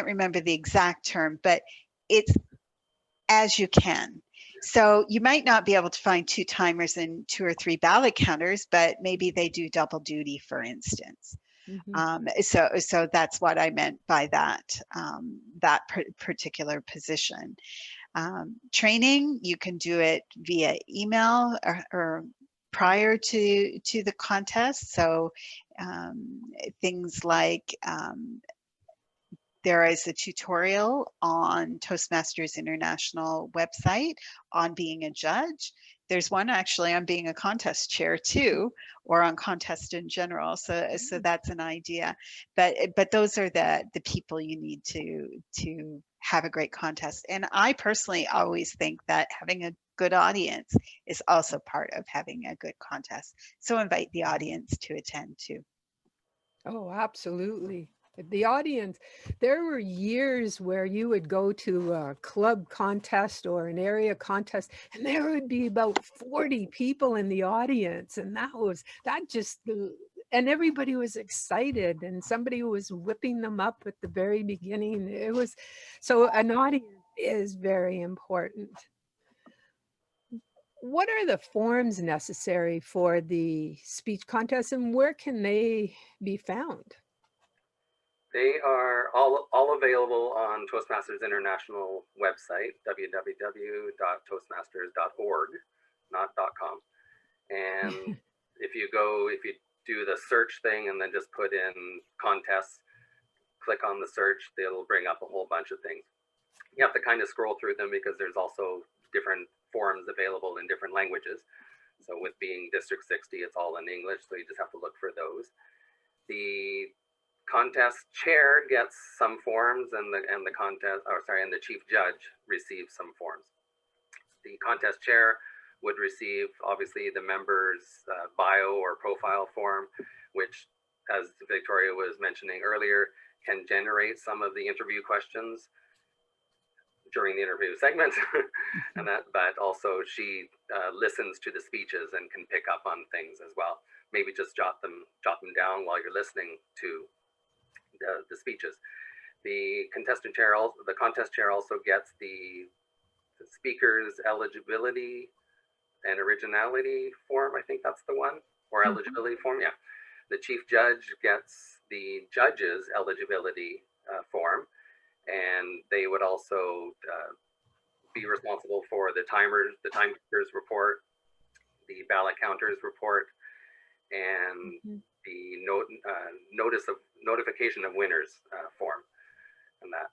remember the exact term, but it's as you can. So you might not be able to find 2 timers and 2 or 3 ballot counters, but maybe they do double duty, for instance. So that's what I meant by that, that particular position. Training, you can do it via email or prior to the contest. So things like there is a tutorial on Toastmasters International website on being a judge. There's one actually on being a contest chair too, or on contest in general. So that's an idea. But those are the people you need to have a great contest. And I personally always think that having a good audience is also part of having a good contest. So invite the audience to attend too. Oh, absolutely. The audience, there were years where you would go to a club contest or an area contest, and there would be about 40 people in the audience. And and everybody was excited, and somebody was whipping them up at the very beginning. So an audience is very important. What are the forms necessary for the speech contest, and where can they be found? They are all available on Toastmasters International website, www.toastmasters.org, not .com. And if you do the search thing and then just put in contests, click on the search, it'll bring up a whole bunch of things. You have to kind of scroll through them because there's also different forms available in different languages. So with being District 60, it's all in English, so you just have to look for those. The contest chair gets some forms, and the chief judge receives some forms. The contest chair would receive obviously the member's bio or profile form, which, as Victoria was mentioning earlier, can generate some of the interview questions during the interview segment. But also she listens to the speeches and can pick up on things as well. Maybe just jot them down while you're listening to the speeches. The contest chair also gets the speaker's eligibility and originality form. I think that's the one, or eligibility form. Yeah. The chief judge gets the judge's eligibility form, and they would also be responsible for the timers report, the ballot counters report, and the notification of winners form, and that.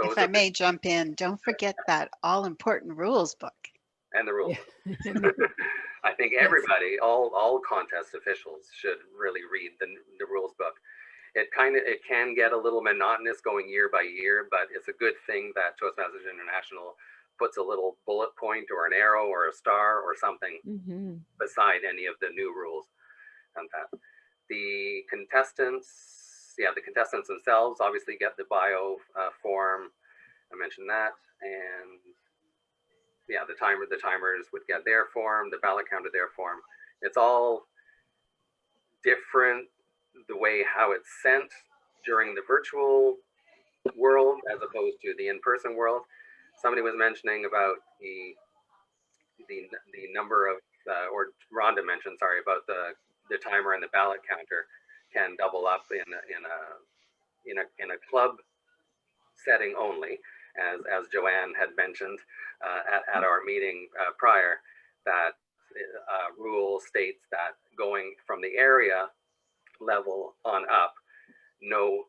If I may jump in, don't forget that all important rules book. And the rules. I think everybody, all contest officials should really read the rules book. It can get a little monotonous going year by year, but it's a good thing that Toastmasters International puts a little bullet point or an arrow or a star or something beside any of the new rules. And that the contestants themselves obviously get the bio form. I mentioned that, and yeah, the timers would get their form, the ballot counter their form. It's all different the way how it's sent during the virtual world as opposed to the in-person world. Somebody was mentioning about the number of, or Rhonda mentioned, sorry, about the timer and the ballot counter can double up in a club setting only, as Joanne had mentioned at our meeting prior, that rule states that going from the area level on up, no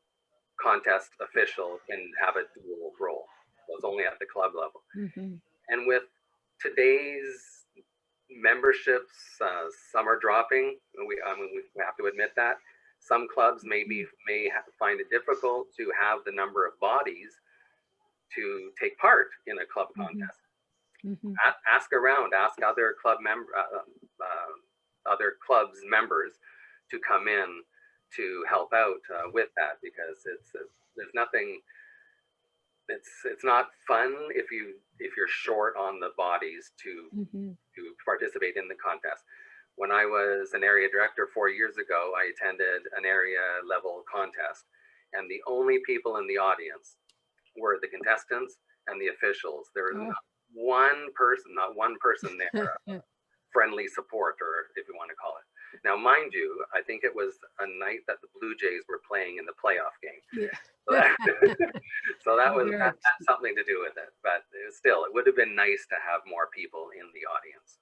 contest official can have a dual role. So it's only at the club level. And with today's memberships, some are dropping. We have to admit that. Some clubs may find it difficult to have the number of bodies to take part in a club contest. Ask around, ask other other clubs members to come in to help out with that, because there's nothing. It's not fun if you're short on the bodies to participate in the contest. When I was an area director 4 years ago, I attended an area level contest, and the only people in the audience were the contestants and the officials. There was not one person there, friendly support, or if you want to call it. Now, mind you, I think it was a night that the Blue Jays were playing in the playoff game. Yeah. So that had something to do with it. But still, it would have been nice to have more people in the audience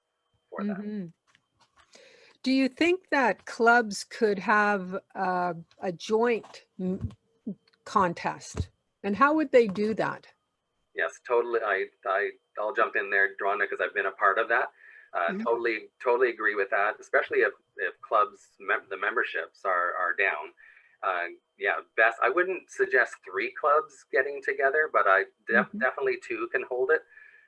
for that. Do you think that clubs could have a joint contest? And how would they do that? Yes, totally. I'll jump in there, Rhonda, because I've been a part of that. Totally agree with that, especially if clubs, the memberships are down. Yeah, best. I wouldn't suggest 3 clubs getting together, but I definitely 2 can hold it,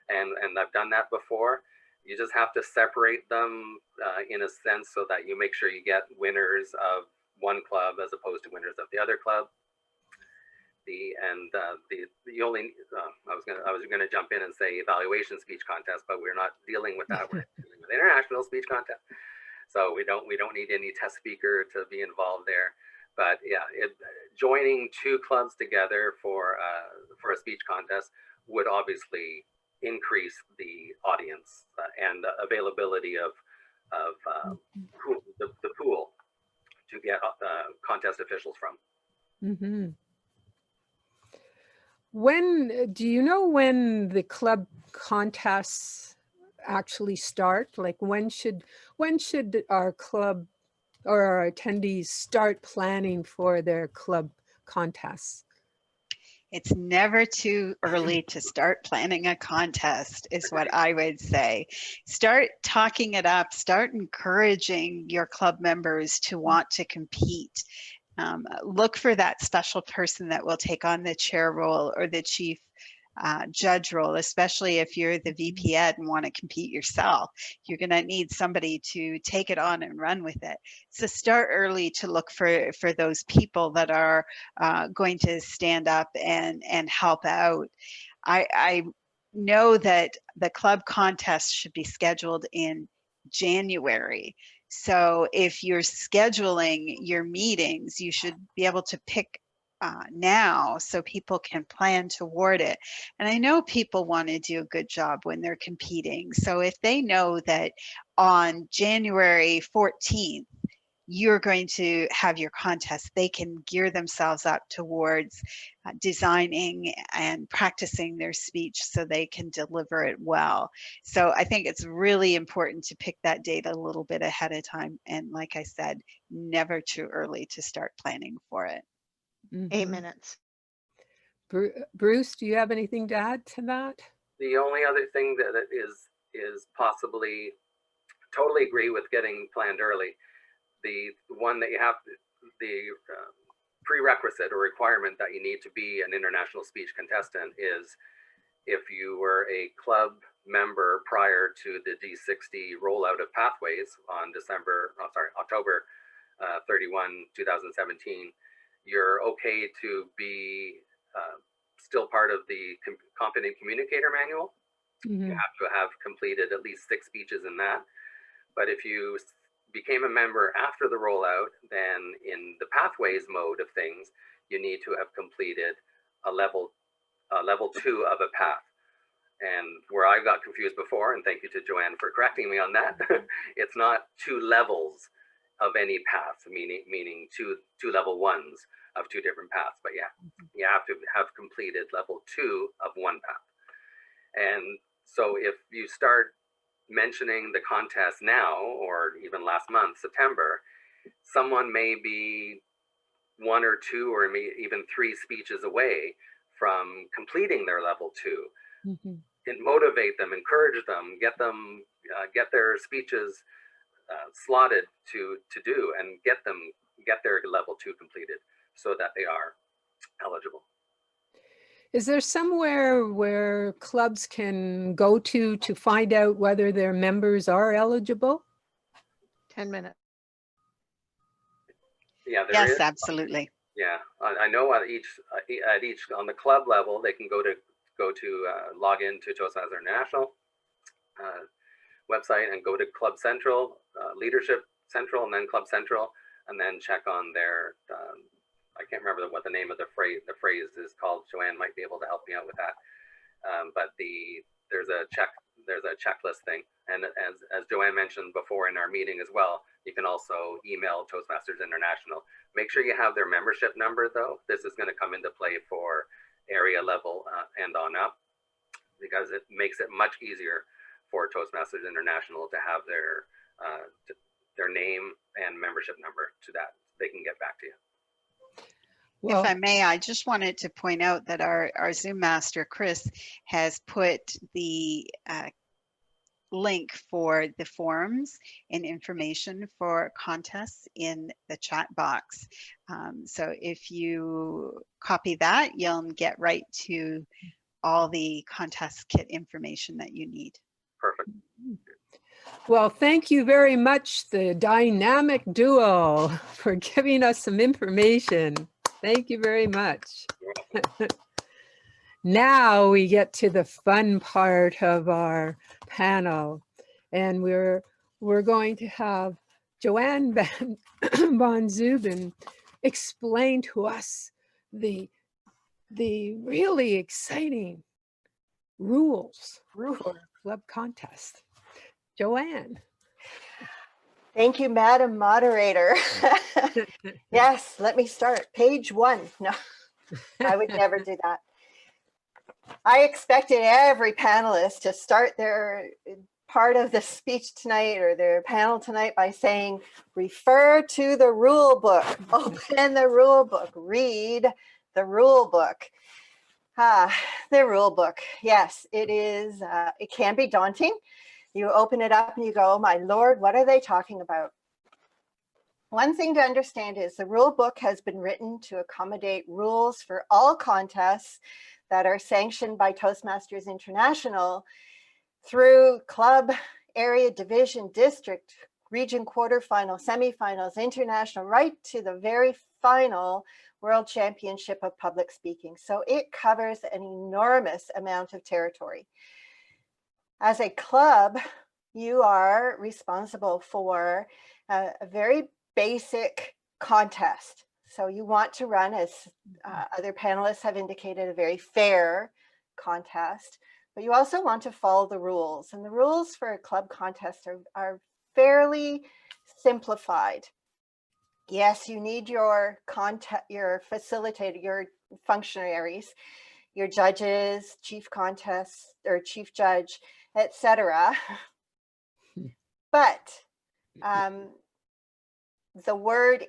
and I've done that before. You just have to separate them in a sense so that you make sure you get winners of one club as opposed to winners of the other club. I was gonna jump in and say evaluation speech contest, but we're not dealing with that. We're dealing with international speech contest, so we don't need any test speaker to be involved there. But yeah, joining 2 clubs together for a speech contest would obviously increase the audience and availability of the pool to get contest officials from. When do you know when the club contests actually start? Like when should our club or our attendees start planning for their club contests? It's never too early to start planning a contest, is what I would say. Start talking it up, start encouraging your club members to want to compete. Look for that special person that will take on the chair role or the chief judge role, especially if you're the VP Ed and want to compete yourself. You're going to need somebody to take it on and run with it. So start early to look for those people that are going to stand up and help out. I know that the club contest should be scheduled in January. So if you're scheduling your meetings, you should be able to pick now so people can plan toward it. And I know people want to do a good job when they're competing. So if they know that on January 14th, you're going to have your contest, they can gear themselves up towards designing and practicing their speech so they can deliver it well. So I think it's really important to pick that date a little bit ahead of time. And like I said, never too early to start planning for it. 8 minutes. Bruce, do you have anything to add to that? The only other thing that is possibly, totally agree with getting planned early. The one that you have, the prerequisite or requirement that you need to be an international speech contestant is if you were a club member prior to the D60 rollout of Pathways on October 31, 2017, you're okay to be still part of the Competent Communicator Manual. You have to have completed at least 6 speeches in that. But if you became a member after the rollout, then in the Pathways mode of things, you need to have completed a level 2 of a path. And where I got confused before, and thank you to Joanne for correcting me on that, it's not 2 levels of any path, meaning two level 1s of 2 different paths. But yeah, you have to have completed level 2 of one path. And so if you start mentioning the contest now, or even last month, September, someone may be 1 or 2 or maybe even 3 speeches away from completing their level 2. And motivate them, encourage them, get their speeches slotted to do, and get their level 2 completed so that they are eligible. Is there somewhere where clubs can go to find out whether their members are eligible? 10 minutes. Yeah, yes, is. Absolutely. Yeah, I know at each on the club level, they can go to log into Toastmasters International website and go to Club Central, Leadership Central, and then Club Central, and then check on their I can't remember what the name of the phrase is called. Joanne might be able to help me out with that. But there's a checklist thing, and as Joanne mentioned before in our meeting as well, you can also email Toastmasters International. Make sure you have their membership number though. This is going to come into play for area level and on up, because it makes it much easier for Toastmasters International to have their name and membership number to that. They can get back to you. Well, If I may, I just wanted to point out that our Zoom master, Chris, has put the link for the forums and information for contests in the chat box. So if you copy that, you'll get right to all the contest kit information that you need. Perfect. well, thank you very much, the dynamic duo, for giving us some information. Thank you very much. Now we get to the fun part of our panel, and we're going to have Joanne van Zeuben explain to us the really exciting rules for a club contest. Joanne. Thank you, Madam Moderator. Yes, let me start. Page 1. No, I would never do that. I expected every panelist to start their part of the speech tonight or their panel tonight by saying, refer to the rule book, open the rule book, read the rule book. The rule book. Yes, it is. It can be daunting. You open it up and you go, oh my Lord, what are they talking about? One thing to understand is the rule book has been written to accommodate rules for all contests that are sanctioned by Toastmasters International through club, area, division, district, region, quarterfinal, semifinals, international, right to the very final World Championship of Public Speaking. So it covers an enormous amount of territory. As a club, you are responsible for a very basic contest. So you want to run, as other panelists have indicated, a very fair contest, but you also want to follow the rules. And the rules for a club contest are fairly simplified. Yes, you need your facilitator, your functionaries, your judges, chief contest or chief judge, etc. But the word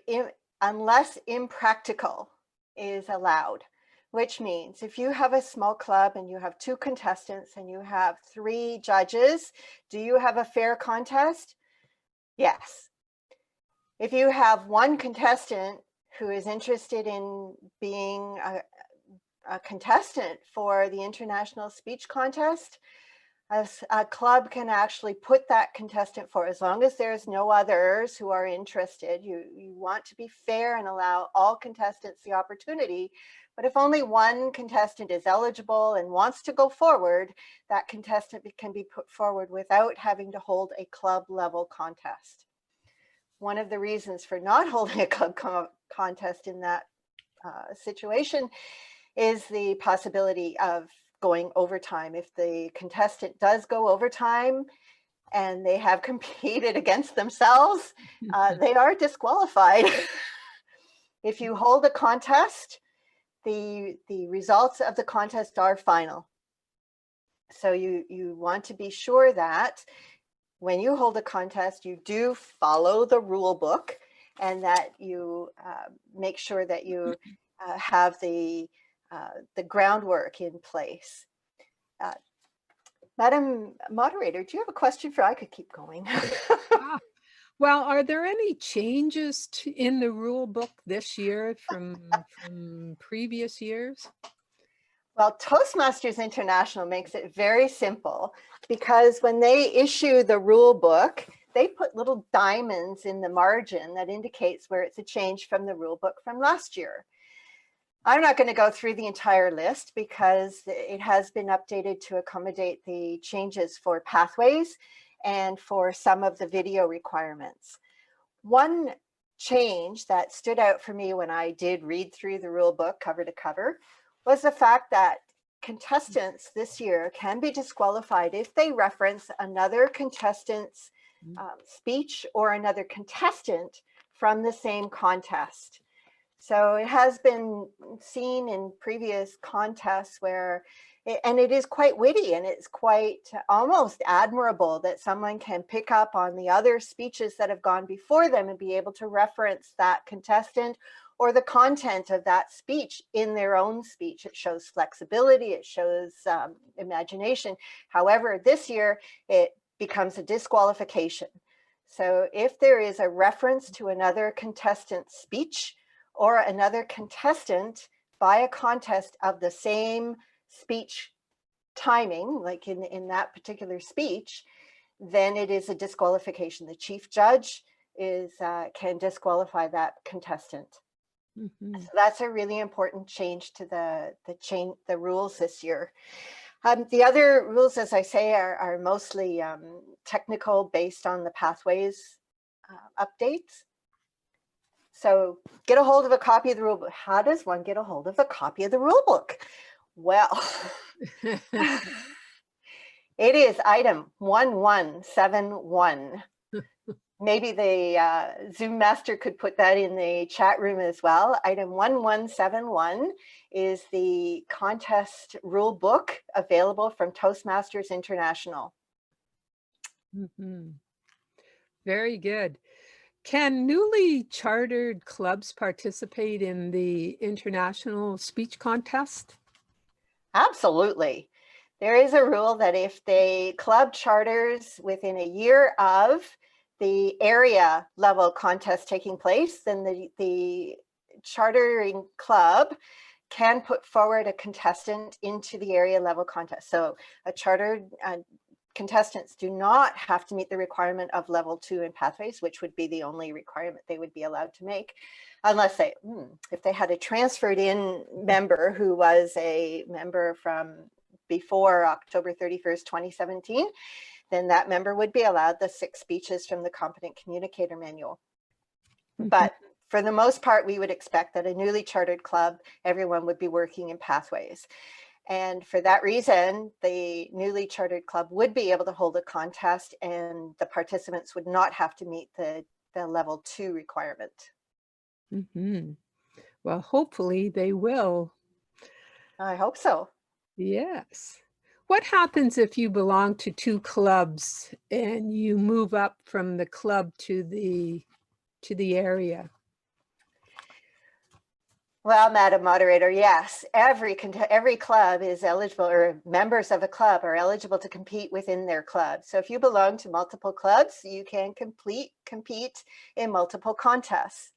unless impractical is allowed, which means if you have a small club and you have 2 contestants and you have 3 judges, do you have a fair contest? Yes. If you have 1 contestant who is interested in being a contestant for the International Speech Contest, a club can actually put that contestant for, as long as there's no others who are interested. You want to be fair and allow all contestants the opportunity. But if only 1 contestant is eligible and wants to go forward, that contestant can be put forward without having to hold a club level contest. One of the reasons for not holding a club contest in that situation is the possibility of going overtime. If the contestant does go overtime and they have competed against themselves, they are disqualified. If you hold a contest, the results of the contest are final. So you want to be sure that when you hold a contest, you do follow the rule book and that you make sure that you have the groundwork in place. Madam Moderator, do you have a question I could keep going? Well, are there any changes in the rule book this year from previous years? Well, Toastmasters International makes it very simple, because when they issue the rule book, they put little diamonds in the margin that indicates where it's a change from the rule book from last year. I'm not going to go through the entire list because it has been updated to accommodate the changes for pathways and for some of the video requirements. One change that stood out for me when I did read through the rule book cover to cover was the fact that contestants this year can be disqualified if they reference another contestant's speech or another contestant from the same contest. So it has been seen in previous contests where, and it is quite witty and it's quite almost admirable that someone can pick up on the other speeches that have gone before them and be able to reference that contestant or the content of that speech in their own speech. It shows flexibility, it shows imagination. However, this year it becomes a disqualification. So if there is a reference to another contestant's speech or another contestant by a contest of the same speech timing, like in that particular speech, then it is a disqualification. The chief judge can disqualify that contestant. Mhm. So that's a really important change to the rules this year. The other rules, as I say, are mostly technical, based on the pathways updates. So get a hold of a copy of the rule book. How does one get a hold of a copy of the rule book? Well, it is item 1171. Maybe the Zoom master could put that in the chat room as well. Item 1171 is the contest rule book available from Toastmasters International. Mhm. Very good. Can newly chartered clubs participate in the international speech contest? Absolutely. There is a rule that if the club charters within a year of the area level contest taking place, then the chartering club can put forward a contestant into the area level contest. So a chartered contestants do not have to meet the requirement of level 2 in pathways, which would be the only requirement they would be allowed to make, unless they, if they had a transferred in member who was a member from before October 31st, 2017, then that member would be allowed the 6 speeches from the Competent Communicator Manual. But for the most part, we would expect that a newly chartered club, everyone would be working in pathways. And for that reason, the newly chartered club would be able to hold a contest and the participants would not have to meet the level 2 requirement. Mm-hmm. Well, hopefully they will. I hope so. Yes. What happens if you belong to 2 clubs and you move up from the club to the area? Well, Madam Moderator, yes, every club is eligible, or members of a club are eligible to compete within their club. So if you belong to multiple clubs, you can compete in multiple contests.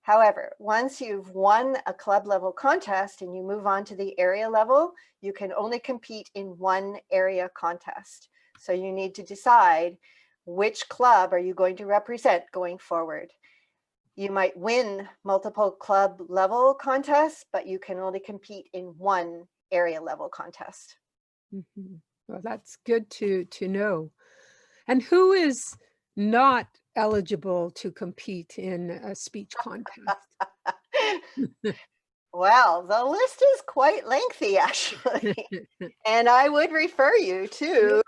However, once you've won a club level contest and you move on to the area level, you can only compete in one area contest. So you need to decide which club are you going to represent going forward. You might win multiple club level contests, but you can only compete in one area level contest. Mm-hmm. Well, that's good to know. And who is not eligible to compete in a speech contest? Well, the list is quite lengthy, actually. And I would refer you to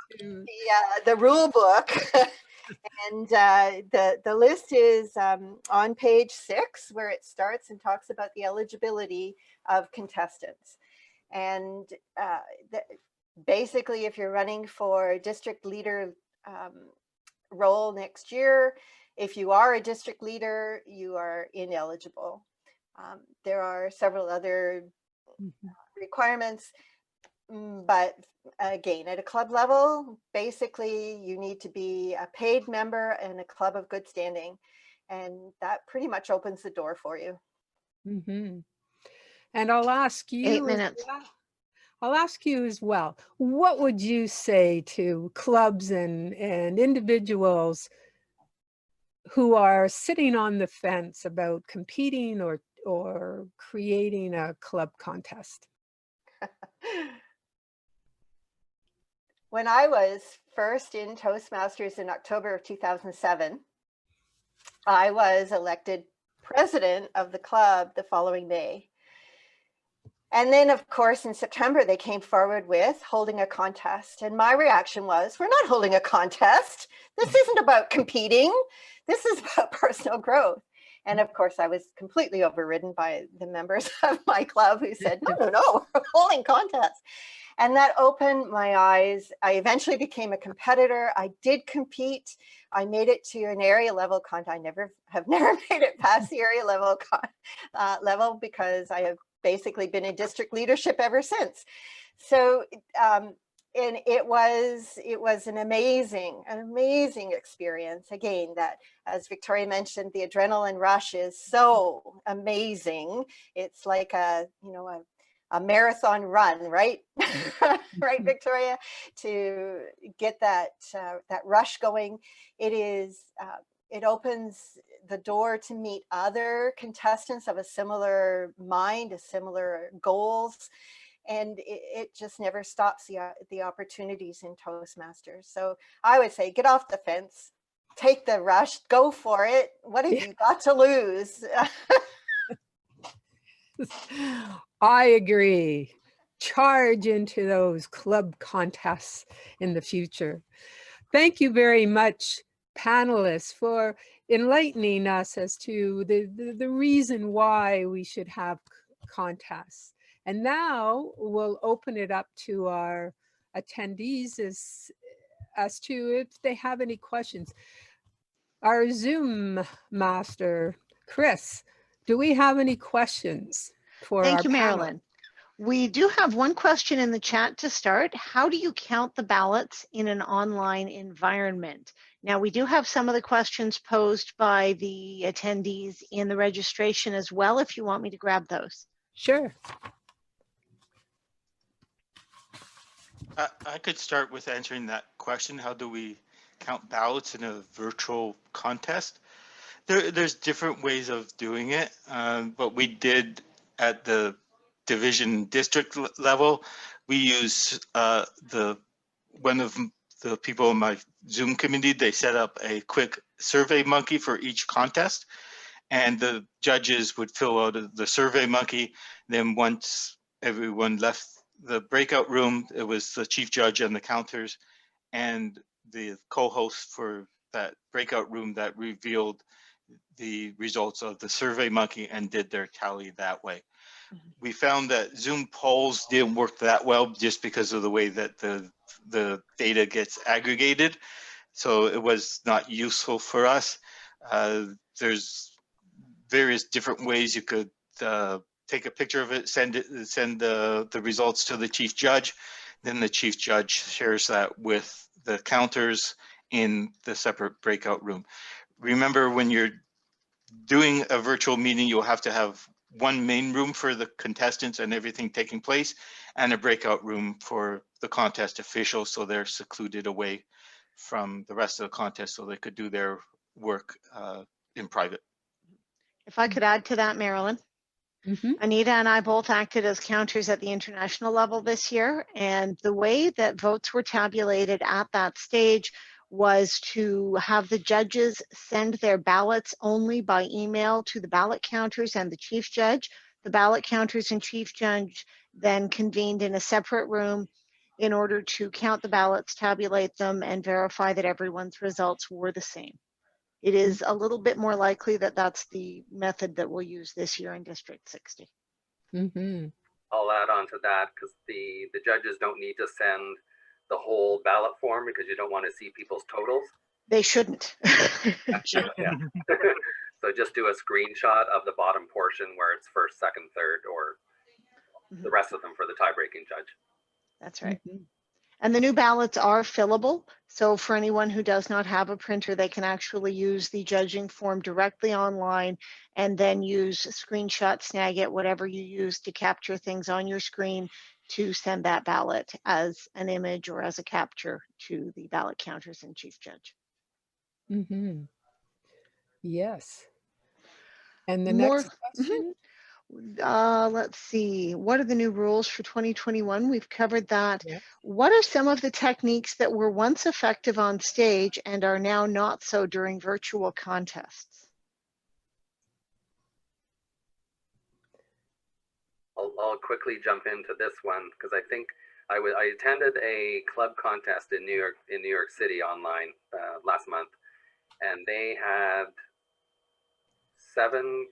the rule book. And the list is on page 6, where it starts and talks about the eligibility of contestants. And basically, if you're running for district leader role next year, if you are a district leader, you are ineligible. There are several other requirements, but again, at a club level, basically you need to be a paid member and a club of good standing, and that pretty much opens the door for you. Mm-hmm. And I'll ask you 8 minutes. I'll ask you as well, what would you say to clubs and individuals who are sitting on the fence about competing or creating a club contest? When I was first in Toastmasters in October of 2007, I was elected president of the club the following May. And then, of course, in September, they came forward with holding a contest. And my reaction was, we're not holding a contest. This isn't about competing. This is about personal growth. And of course, I was completely overridden by the members of my club who said, no, we're holding contests. And that opened my eyes. I eventually became a competitor. I did compete. I made it to an area level contest. I have never made it past the area level level because I have basically been in district leadership ever since. So, and it was an amazing experience. Again, that, as Victoria mentioned, the adrenaline rush is so amazing. It's like a marathon run, right? Right, Victoria, to get that rush going. It opens the door to meet other contestants of a similar mind, similar goals. And it just never stops the opportunities in Toastmasters. So I would say, get off the fence, take the rush, go for it. What have you got to lose? I agree. Charge into those club contests in the future. Thank you very much, panelists, for enlightening us as to the reason why we should have contests. And now we'll open it up to our attendees as to if they have any questions. Our Zoom master, Chris, do we have any questions for Thank our you, panel? Marilyn. We do have one question in the chat to start. How do you count the ballots in an online environment? Now, we do have some of the questions posed by the attendees in the registration as well, if you want me to grab those. Sure. I could start with answering that question. How do we count ballots in a virtual contest? There's different ways of doing it, but we did at the division district level. We use one of the people in my Zoom community. They set up a quick survey monkey for each contest, and the judges would fill out the survey monkey. Then once everyone left the breakout room, it was the chief judge and the counters and the co-host for that breakout room that revealed the results of the survey monkey and did their tally that way. We found that Zoom polls didn't work that well just because of the way that the data gets aggregated. So it was not useful for us. There's various different ways you could take a picture of it, send the results to the chief judge. Then the chief judge shares that with the counters in the separate breakout room. Remember, when you're doing a virtual meeting, you'll have to have one main room for the contestants and everything taking place, and a breakout room for the contest officials, so they're secluded away from the rest of the contest so they could do their work in private. If I could add to that, Marilyn. Anita and I both acted as counters at the international level this year, and the way that votes were tabulated at that stage was to have the judges send their ballots only by email to the ballot counters and the chief judge. The ballot counters and chief judge then convened in a separate room in order to count the ballots, tabulate them, and verify that everyone's results were the same. It is a little bit more likely that that's the method that we'll use this year in District 60. I'll add on to that because the judges don't need to send the whole ballot form because you don't want to see people's totals. They shouldn't. Yeah. So just do a screenshot of the bottom portion where it's first, second, third, or the rest of them for the tie-breaking judge. That's right. And the new ballots are fillable. So for anyone who does not have a printer, they can actually use the judging form directly online and then use screenshot, Snagit, whatever you use to capture things on your screen to send that ballot as an image or as a capture to the ballot counters and chief judge. Yes. And the next question? Let's see, what are the new rules for 2021? We've covered that. Yeah. What are some of the techniques that were once effective on stage and are now not so during virtual contests? I'll quickly jump into this one because I think I attended a club contest in New York City online last month, and they had seven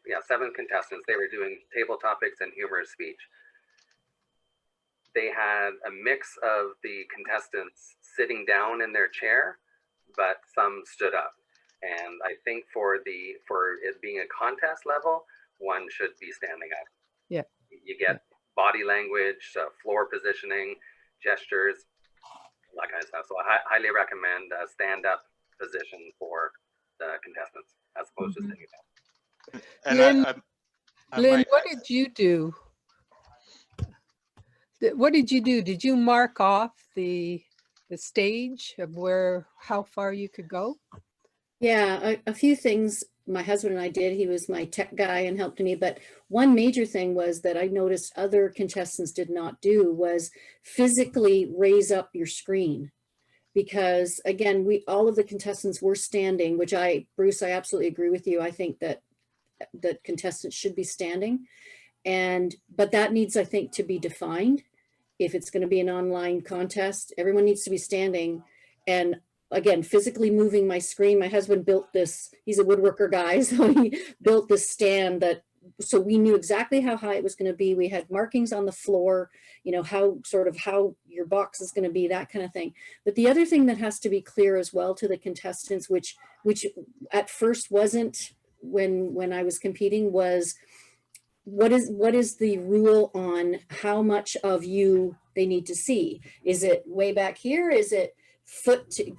contestants. They were doing table topics and humorous speech. They had a mix of the contestants sitting down in their chair, but some stood up. And I think for it being a contest level, one should be standing up. Yeah. You get body language, floor positioning, gestures, that kind of stuff. So I highly recommend a stand-up position for the contestants as opposed to sitting down. And Lynn, Lynn, might- what did you do? What did you do? Did you mark off the stage of how far you could go? Yeah, a few things my husband and I did. He was my tech guy and helped me. But one major thing was that I noticed other contestants did not do was physically raise up your screen. Because again, all of the contestants were standing, which Bruce, I absolutely agree with you. I think that contestants should be standing. But that needs, I think, to be defined. If it's going to be an online contest, everyone needs to be standing. And again, physically moving my screen. My husband built this, he's a woodworker guy, so he built this stand so we knew exactly how high it was going to be. We had markings on the floor, how your box is going to be, that kind of thing. But the other thing that has to be clear as well to the contestants, which at first wasn't when I was competing, was what is the rule on how much of you they need to see? Is it way back here? Is it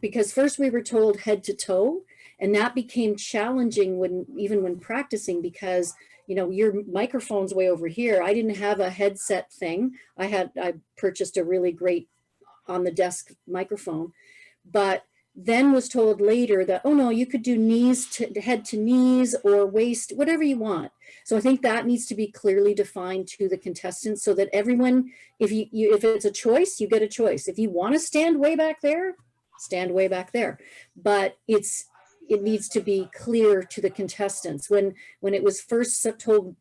because first we were told head to toe, and that became challenging even when practicing, because your microphone's way over here. I didn't have a headset thing. I purchased a really great on the desk microphone, but then was told later that, oh no, you could do head to knees or waist, whatever you want. So I think that needs to be clearly defined to the contestants so that everyone, if it's a choice, you get a choice. If you want to stand way back there, stand way back there. But it needs to be clear to the contestants. When it was first told,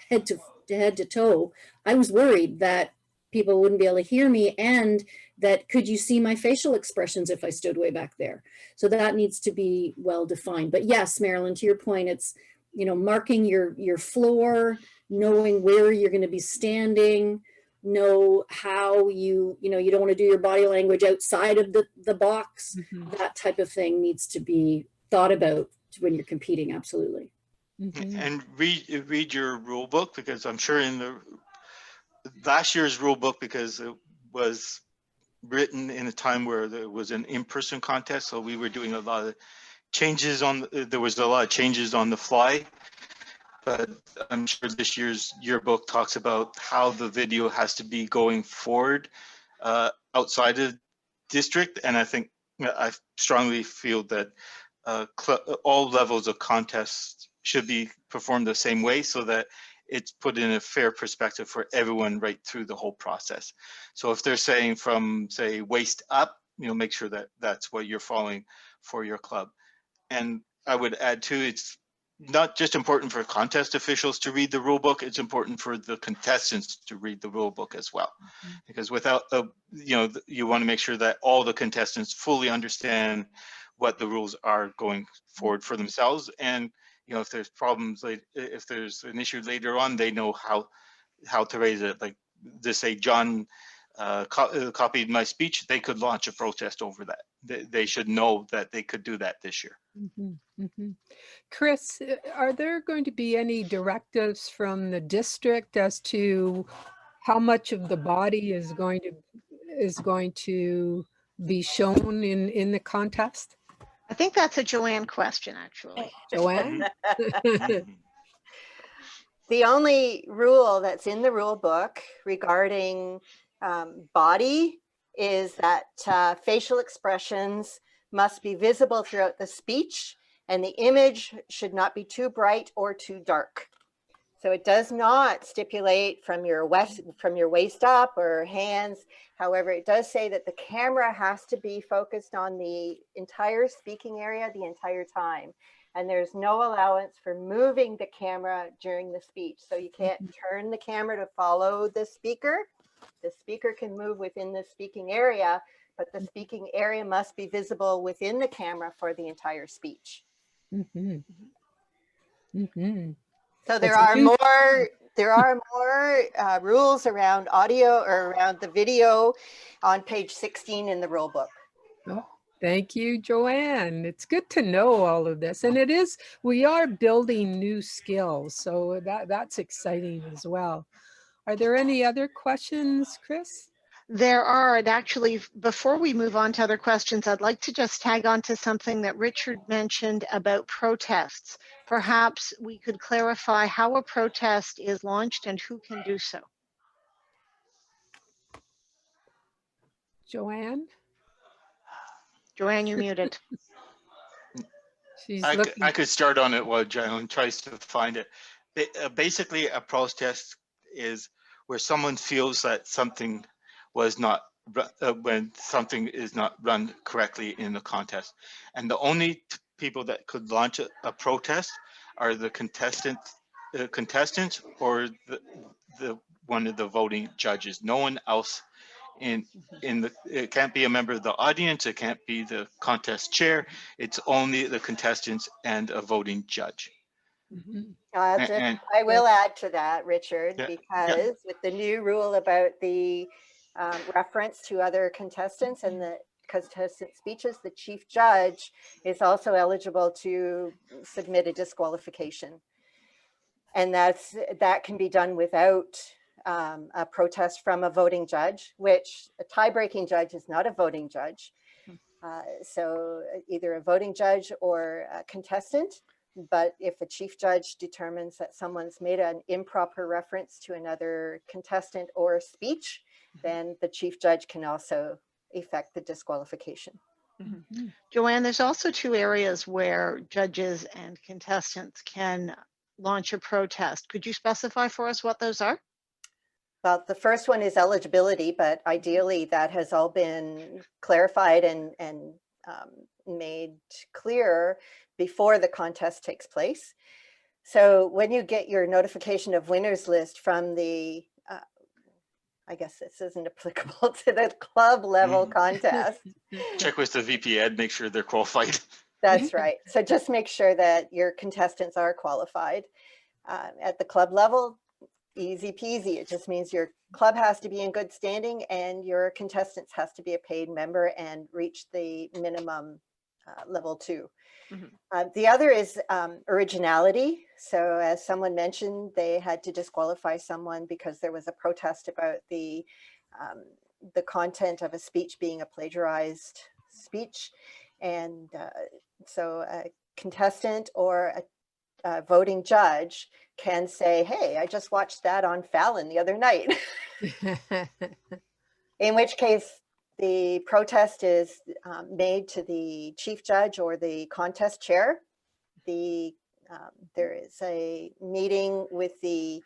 head to toe, I was worried that people wouldn't be able to hear me, and that could you see my facial expressions if I stood way back there? So that needs to be well defined. But yes, Marilyn, to your point, it's marking your floor, knowing where you're going to be standing, know how you don't want to do your body language outside of the box. Mm-hmm. That type of thing needs to be thought about when you're competing. Absolutely. Mm-hmm. And read your rule book, because I'm sure in the last year's rule book, because it was written in a time where there was an in-person contest, so we were doing a lot of changes there was a lot of changes on the fly. But I'm sure this year's yearbook talks about how the video has to be going forward outside of district, and I strongly feel that all levels of contests should be performed the same way, so that it's put in a fair perspective for everyone right through the whole process. So if they're saying from, say, waist up, make sure that that's what you're following for your club. And I would add too, it's not just important for contest officials to read the rule book, it's important for the contestants to read the rule book as well. Mm-hmm. Because without, you want to make sure that all the contestants fully understand what the rules are going forward for themselves. And if there's problems, if there's an issue later on, they know how to raise it. Like to say John copied my speech, they could launch a protest over that. They should know that they could do that this year. Mm-hmm. Mm-hmm. Chris, are there going to be any directives from the district as to how much of the body is going to be shown in the contest? I think that's a Joanne question, actually. Joanne? The only rule that's in the rule book regarding body is that facial expressions must be visible throughout the speech, and the image should not be too bright or too dark. So it does not stipulate from your waist up or hands. However, it does say that the camera has to be focused on the entire speaking area the entire time. and there's no allowance for moving the camera during the speech. So you can't turn the camera to follow the speaker. The speaker can move within the speaking area, but the speaking area must be visible within the camera for the entire speech. Mhm. Mhm. So That's a new- there are more rules around audio or around the video on page 16 in the rule book. Oh, thank you, Joanne. It's good to know all of this. And we are building new skills. So that's exciting as well. Are there any other questions, Chris? There are, and actually, before we move on to other questions, I'd like to just tag on to something that Richard mentioned about protests. Perhaps we could clarify how a protest is launched and who can do so. Joanne? Joanne, you're muted. She's I looking. could start on it while Joan tries to find it. Basically, a protest is where someone feels that something was not, when something is not run correctly in the contest. And the only people that could launch a protest are the contestants or the one of the voting judges. No one else it can't be a member of the audience, it can't be the contest chair, it's only the contestants and a voting judge. Mhm. I will add to that, Richard, Yeah, because with the new rule about the reference to other contestants and the contestant speeches, the chief judge is also eligible to submit a disqualification. And that can be done without a protest from a voting judge, which a tie-breaking judge is not a voting judge. So either a voting judge or a contestant. But if a chief judge determines that someone's made an improper reference to another contestant or a speech, then the chief judge can also effect the disqualification. Mm-hmm. Joanne, there's also two areas where judges and contestants can launch a protest. Could you specify for us what those are? Well, the first one is eligibility, but ideally that has all been clarified and made clear before the contest takes place. So when you get your notification of winners list from the, I guess this isn't applicable to the club level contest. Check with the VP Ed, make sure they're qualified. That's right. So just make sure that your contestants are qualified. At the club level, easy peasy. It just means your club has to be in good standing and your contestants has to be a paid member and reach the minimum level 2. The other is originality. So as someone mentioned, they had to disqualify someone because there was a protest about the content of a speech being a plagiarized speech. And so a contestant or a voting judge can say, hey, I just watched that on Fallon the other night. In which case the protest is made to the chief judge or the contest chair. There is a meeting with the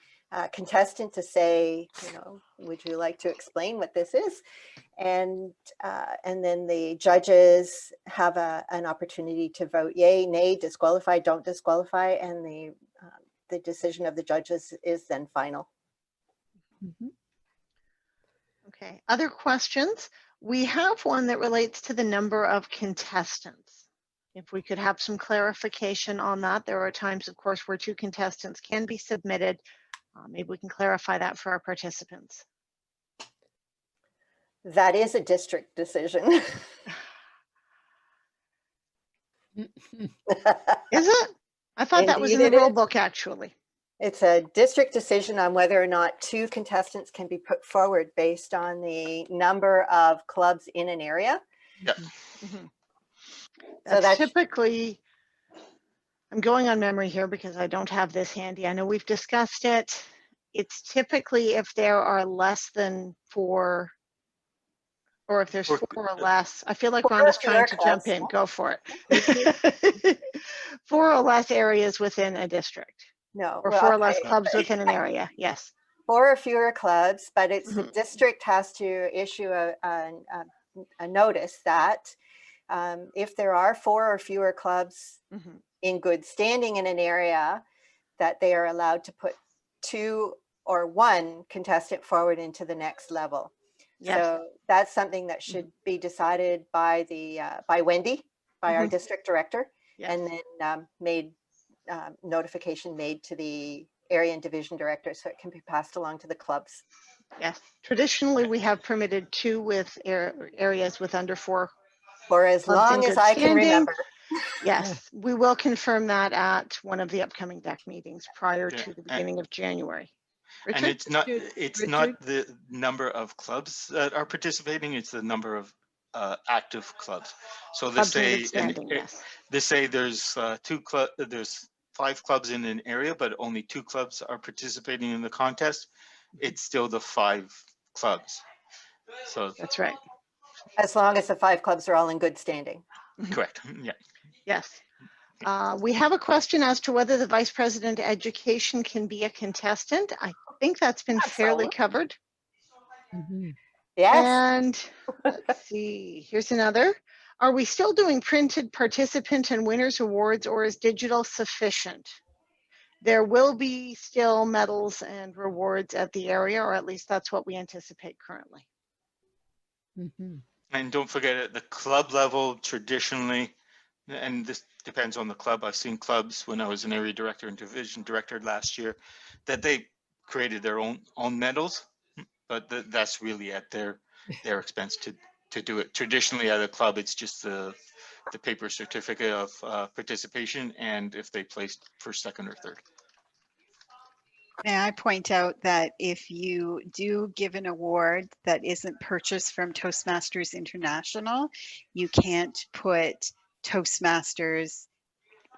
contestant to say, would you like to explain what this is? And then the judges have an opportunity to vote yay, nay, disqualify, don't disqualify, and the decision of the judges is then final. Okay, other questions? We have one that relates to the number of contestants. If we could have some clarification on that. There are times, of course, where 2 contestants can be submitted. Maybe we can clarify that for our participants. That is a district decision. Is it? I thought that was in Indeed the it rule is. book, actually. It's a district decision on whether or not 2 contestants can be put forward based on the number of clubs in an area. Yeah. So that's typically, I'm going on memory here because I don't have this handy. I know we've discussed it. It's typically if there are less than 4, or if there's 4 or less. I feel like Rhonda's trying to jump in. Go for it. 4 or less areas within a district. No. Or 4 or less clubs within an area. Yes. 4 or fewer clubs, but it's the district has to issue a notice that if there are 4 or fewer clubs in good standing in an area, that they are allowed to put 2 or 1 contestant forward into the next level. Yes. So that's something that should be decided by by Wendy, by our district director, Yes. and then notification made to the area and division director so it can be passed along to the clubs. Yes. Traditionally, we have permitted 2 with areas with under 4. For as Clubs in long as good I can standing. remember. Yes, we will confirm that at one of the upcoming DEC meetings prior Yeah, to the beginning of January. And Richard? it's not the number of clubs that are participating, it's the number of active clubs. So they Clubs in say good standing, yes. they say there's there's 5 clubs in an area, but only 2 clubs are participating in the contest. It's still the 5 clubs. So That's right. As long as the 5 clubs are all in good standing. correct. Yeah. Yes. We have a question as to whether the Vice President Education can be a contestant. I think that's been fairly Absolutely. covered. Yes. And let's see, here's another. Are we still doing printed participant and winners awards, or is digital sufficient? There will be still medals and rewards at the area, or at least that's what we anticipate currently. And don't forget at the club level, traditionally, and this depends on the club. I've seen clubs when I was an area director and division director last year that they created their own medals, but that's really at their expense to do it. Traditionally at a club, it's just the paper certificate of participation, and if they placed first, second, or third. May I point out that if you do give an award that isn't purchased from Toastmasters International, you can't put Toastmasters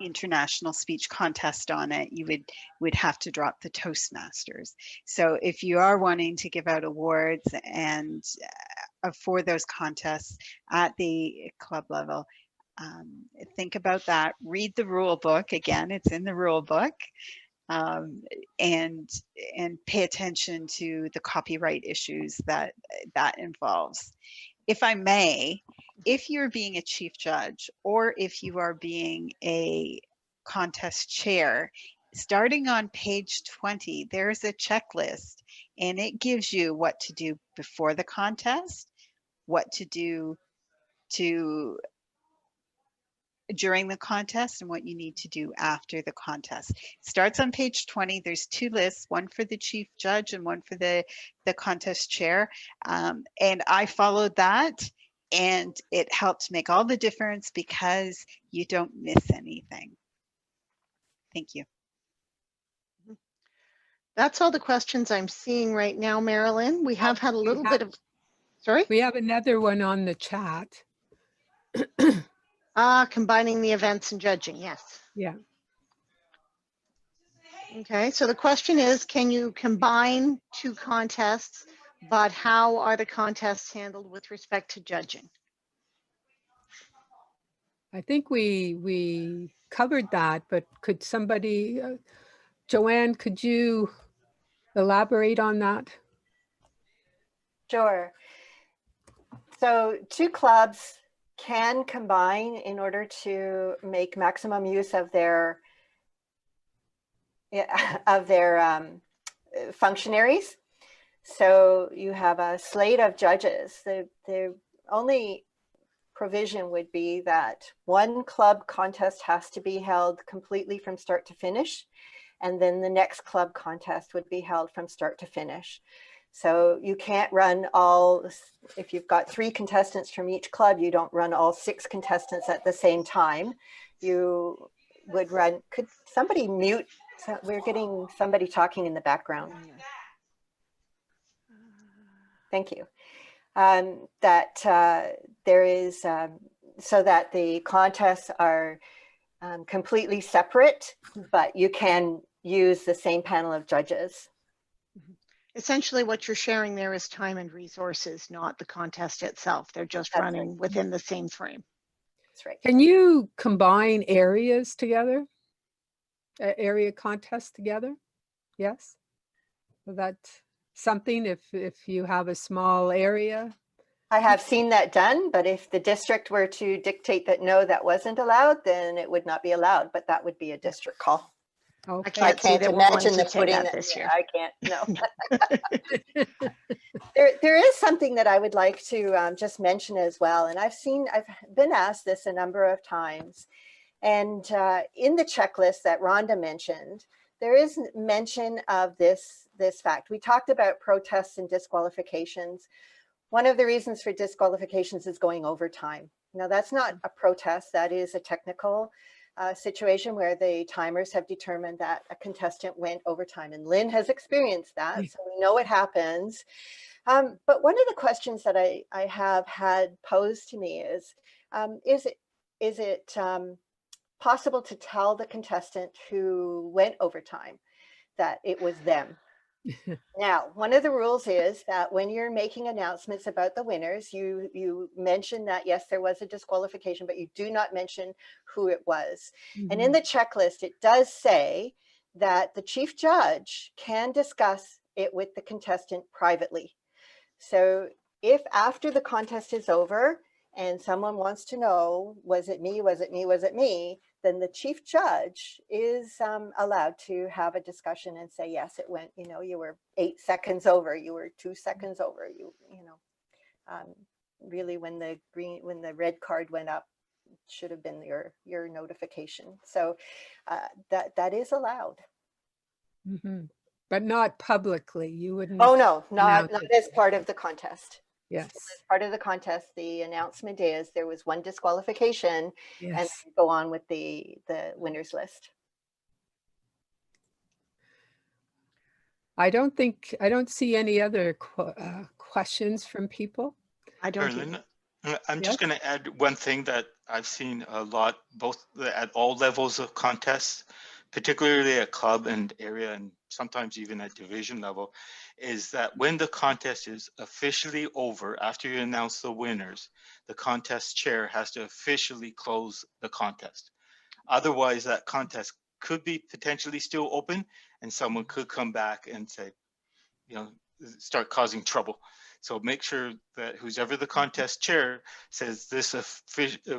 International Speech Contest on it. You would have to drop the Toastmasters. So if you are wanting to give out awards and for those contests at the club level, think about that. Read the rule book. Again, it's in the rule book. And pay attention to the copyright issues that involves. If I may, if you're being a chief judge or if you are being a contest chair, starting on page 20, there's a checklist and it gives you what to do before the contest, what to do during the contest, and what you need to do after the contest. It starts on page 20. There's 2 lists, one for the chief judge and one for the contest chair. And I followed that, and it helped make all the difference because you don't miss anything. Thank you. That's all the questions I'm seeing right now, Marilyn. We have had a little bit of, sorry? We have another one on the chat. Combining the events and judging, yes. Yeah. Okay, so the question is, can you combine 2 contests, but how are the contests handled with respect to judging? I think we covered that, but could somebody, Joanne, could you elaborate on that? Sure. So 2 clubs can combine in order to make maximum use of their functionaries. So you have a slate of judges. The only provision would be that 1 club contest has to be held completely from start to finish, and then the next club contest would be held from start to finish. So you can't run all, if you've got 3 contestants from each club, you don't run all 6 contestants at the same time. You would run, could somebody mute? So we're getting somebody talking in the background. Thank you. There is, so that the contests are completely separate, but you can use the same panel of judges. Essentially, what you're sharing there is time and resources, not the contest itself. They're just running within the same frame. That's right. Can you combine areas together? Area contests together? Yes. So that's something if you have a small area I have seen that done, but if the district were to dictate that no, that wasn't allowed, then it would not be allowed, but that would be a district call. Okay. I can't see can't that we're going imagine to them say putting that that this year. I can't, no. There is something that I would like to just mention as well. And I've been asked this a number of times. And in the checklist that Rhonda mentioned, there is mention of this fact. We talked about protests and disqualifications. One of the reasons for disqualifications is going overtime. Now, that's not a protest. That is a technical situation where the timers have determined that a contestant went overtime. And Lynn has experienced that, so we know it happens. But one of the questions that I have had posed to me is it possible to tell the contestant who went overtime that it was them? Now, one of the rules is that when you're making announcements about the winners, you mention that, yes, there was a disqualification, but you do not mention who it was. And in the checklist, it does say that the chief judge can discuss it with the contestant privately. So if after the contest is over and someone wants to know, was it me, was it me, was it me, then the chief judge is allowed to have a discussion and say, yes, it went, you were 8 seconds over, you were 2 seconds over, really when the red card went up, should have been your notification. So that is allowed. But not publicly. You wouldn't. Oh, no, not as part of the contest. Yes. As part of the contest, the announcement is there was one disqualification, Yes. and go on with the winners list. I don't see any other questions from people. I don't. Marilyn, I'm just going to add one thing that I've seen a lot, both at all levels of contests, particularly at club and area, and sometimes even at division level, is that when the contest is officially over, after you announce the winners, the contest chair has to officially close the contest. Otherwise, that contest could be potentially still open, and someone could come back and say, start causing trouble. So make sure that whoever the contest chair says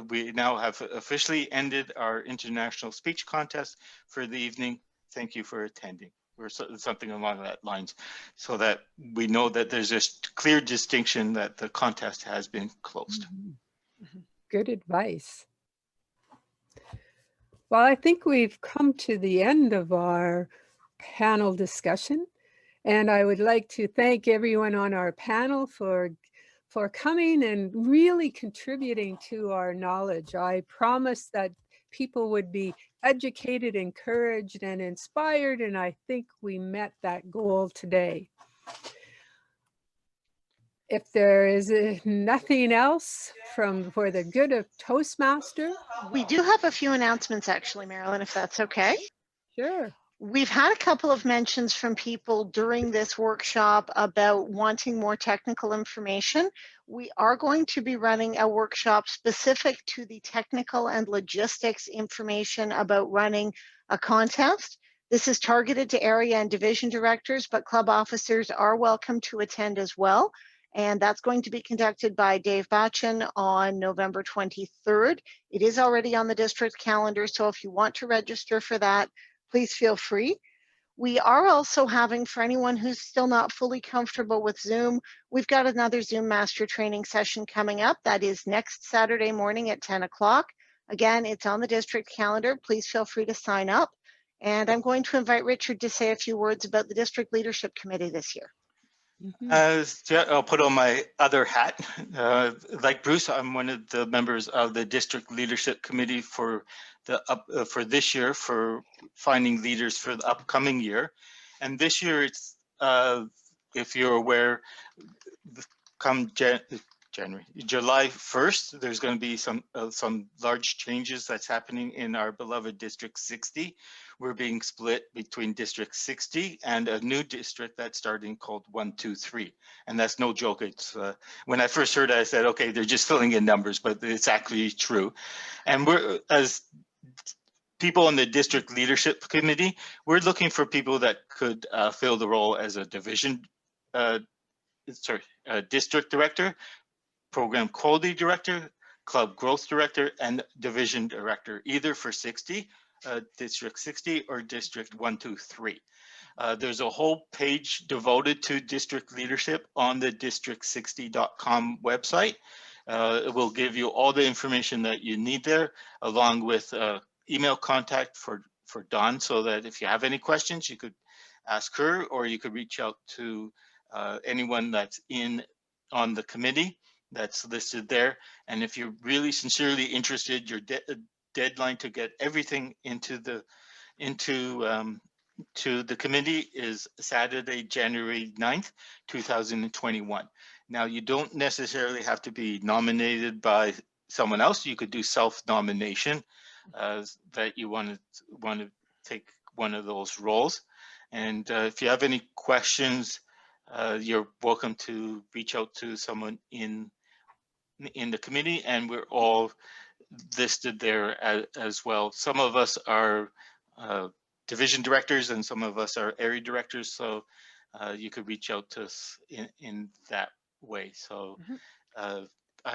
we now have officially ended our international speech contest for the evening. Thank you for attending, or something along that lines, so that we know that there's a clear distinction that the contest has been closed. Good advice. Well, I think we've come to the end of our panel discussion. And I would like to thank everyone on our panel for coming and really contributing to our knowledge. I promised that people would be educated, encouraged, and inspired, and I think we met that goal today. If there is nothing else for the good of Toastmaster. We do have a few announcements, actually, Marilyn, if that's okay. Sure. We've had a couple of mentions from people during this workshop about wanting more technical information. We are going to be running a workshop specific to the technical and logistics information about running a contest. This is targeted to area and division directors, but club officers are welcome to attend as well. And that's going to be conducted by Dave Batchin on November 23rd. It is already on the district calendar, so if you want to register for that, please feel free. We are also having, for anyone who's still not fully comfortable with Zoom, we've got another Zoom Master Training session coming up. That is next Saturday morning at 10 o'clock. Again, it's on the district calendar. Please feel free to sign up. And I'm going to invite Richard to say a few words about the District Leadership Committee this year. I'll put on my other hat. Like Bruce, I'm one of the members of the District Leadership Committee for this year, for finding leaders for the upcoming year. And this year, it's if you're aware, come July 1st, there's going to be some large changes that's happening in our beloved District 60. We're being split between District 60 and a new district that's starting called 123. And that's no joke. It's when I first heard it, I said, okay, they're just filling in numbers, but it's actually true. And we're, as people on the District Leadership Committee, we're looking for people that could fill the role as a district director, Program Quality Director, Club Growth Director, and Division Director, either for 60, District 60 or District 123. There's a whole page devoted to district leadership on the district60.com website. It will give you all the information that you need there, along with email contact for Dawn, so that if you have any questions, you could ask her, or you could reach out to anyone that's on the committee that's listed there. And if you're really sincerely interested, your deadline to get everything to the committee is Saturday, January 9th, 2021. Now, you don't necessarily have to be nominated by someone else. You could do self-nomination that you want to take one of those roles. And if you have any questions, you're welcome to reach out to someone in the committee, and we're all listed there as well. Some of us are division directors and some of us are area directors, so you could reach out to us in that way. So I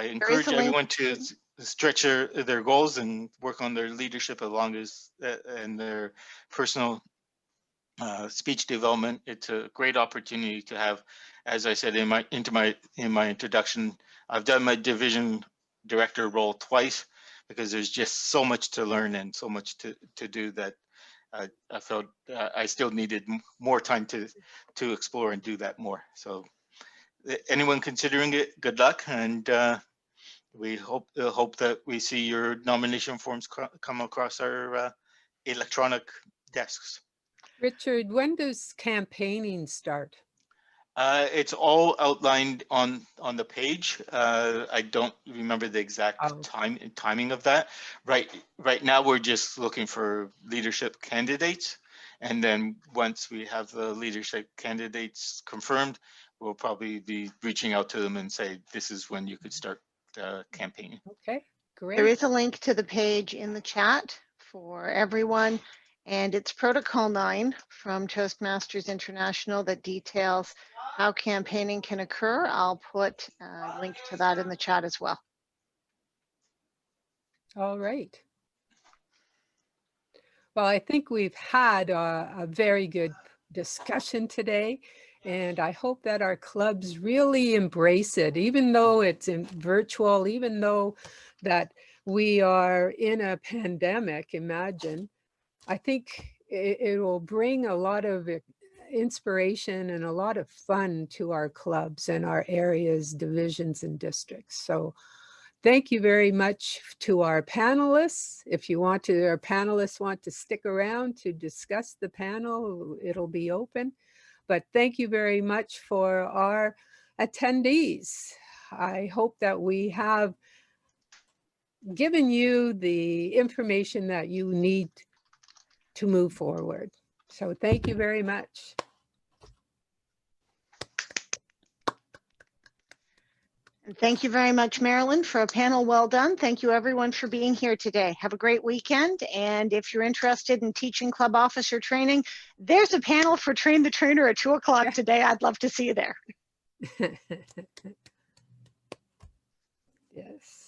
encourage everyone to stretch their goals and work on their leadership along as and their personal speech development. It's a great opportunity to have, as I said in my introduction, I've done my division director role twice because there's just so much to learn and so much to do that I felt I still needed more time to explore and do that more. So anyone considering it, good luck, and we hope that we see your nomination forms come across our electronic desks. Richard, when does campaigning start? It's all outlined on the page. I don't remember the exact timing of that. Right now, we're just looking for leadership candidates, and then once we have the leadership candidates confirmed, we'll probably be reaching out to them and say, this is when you could start campaigning. Okay, great. There is a link to the page in the chat for everyone, and it's Protocol 9 from Toastmasters International that details how campaigning can occur. I'll put a link to that in the chat as well. All right. Well, I think we've had a very good discussion today, and I hope that our clubs really embrace it, even though it's virtual, even though that we are in a pandemic, imagine. I think it will bring a lot of inspiration and a lot of fun to our clubs and our areas, divisions, and districts. So thank you very much to our panelists. If our panelists want to stick around to discuss the panel, it'll be open. But thank you very much for our attendees. I hope that we have given you the information that you need to move forward. So thank you very much. And thank you very much, Marilyn, for a panel well done. Thank you everyone for being here today. Have a great weekend. And if you're interested in teaching club officer training, there's a panel for Train the Trainer at 2 o'clock today. I'd love to see you there. Yes.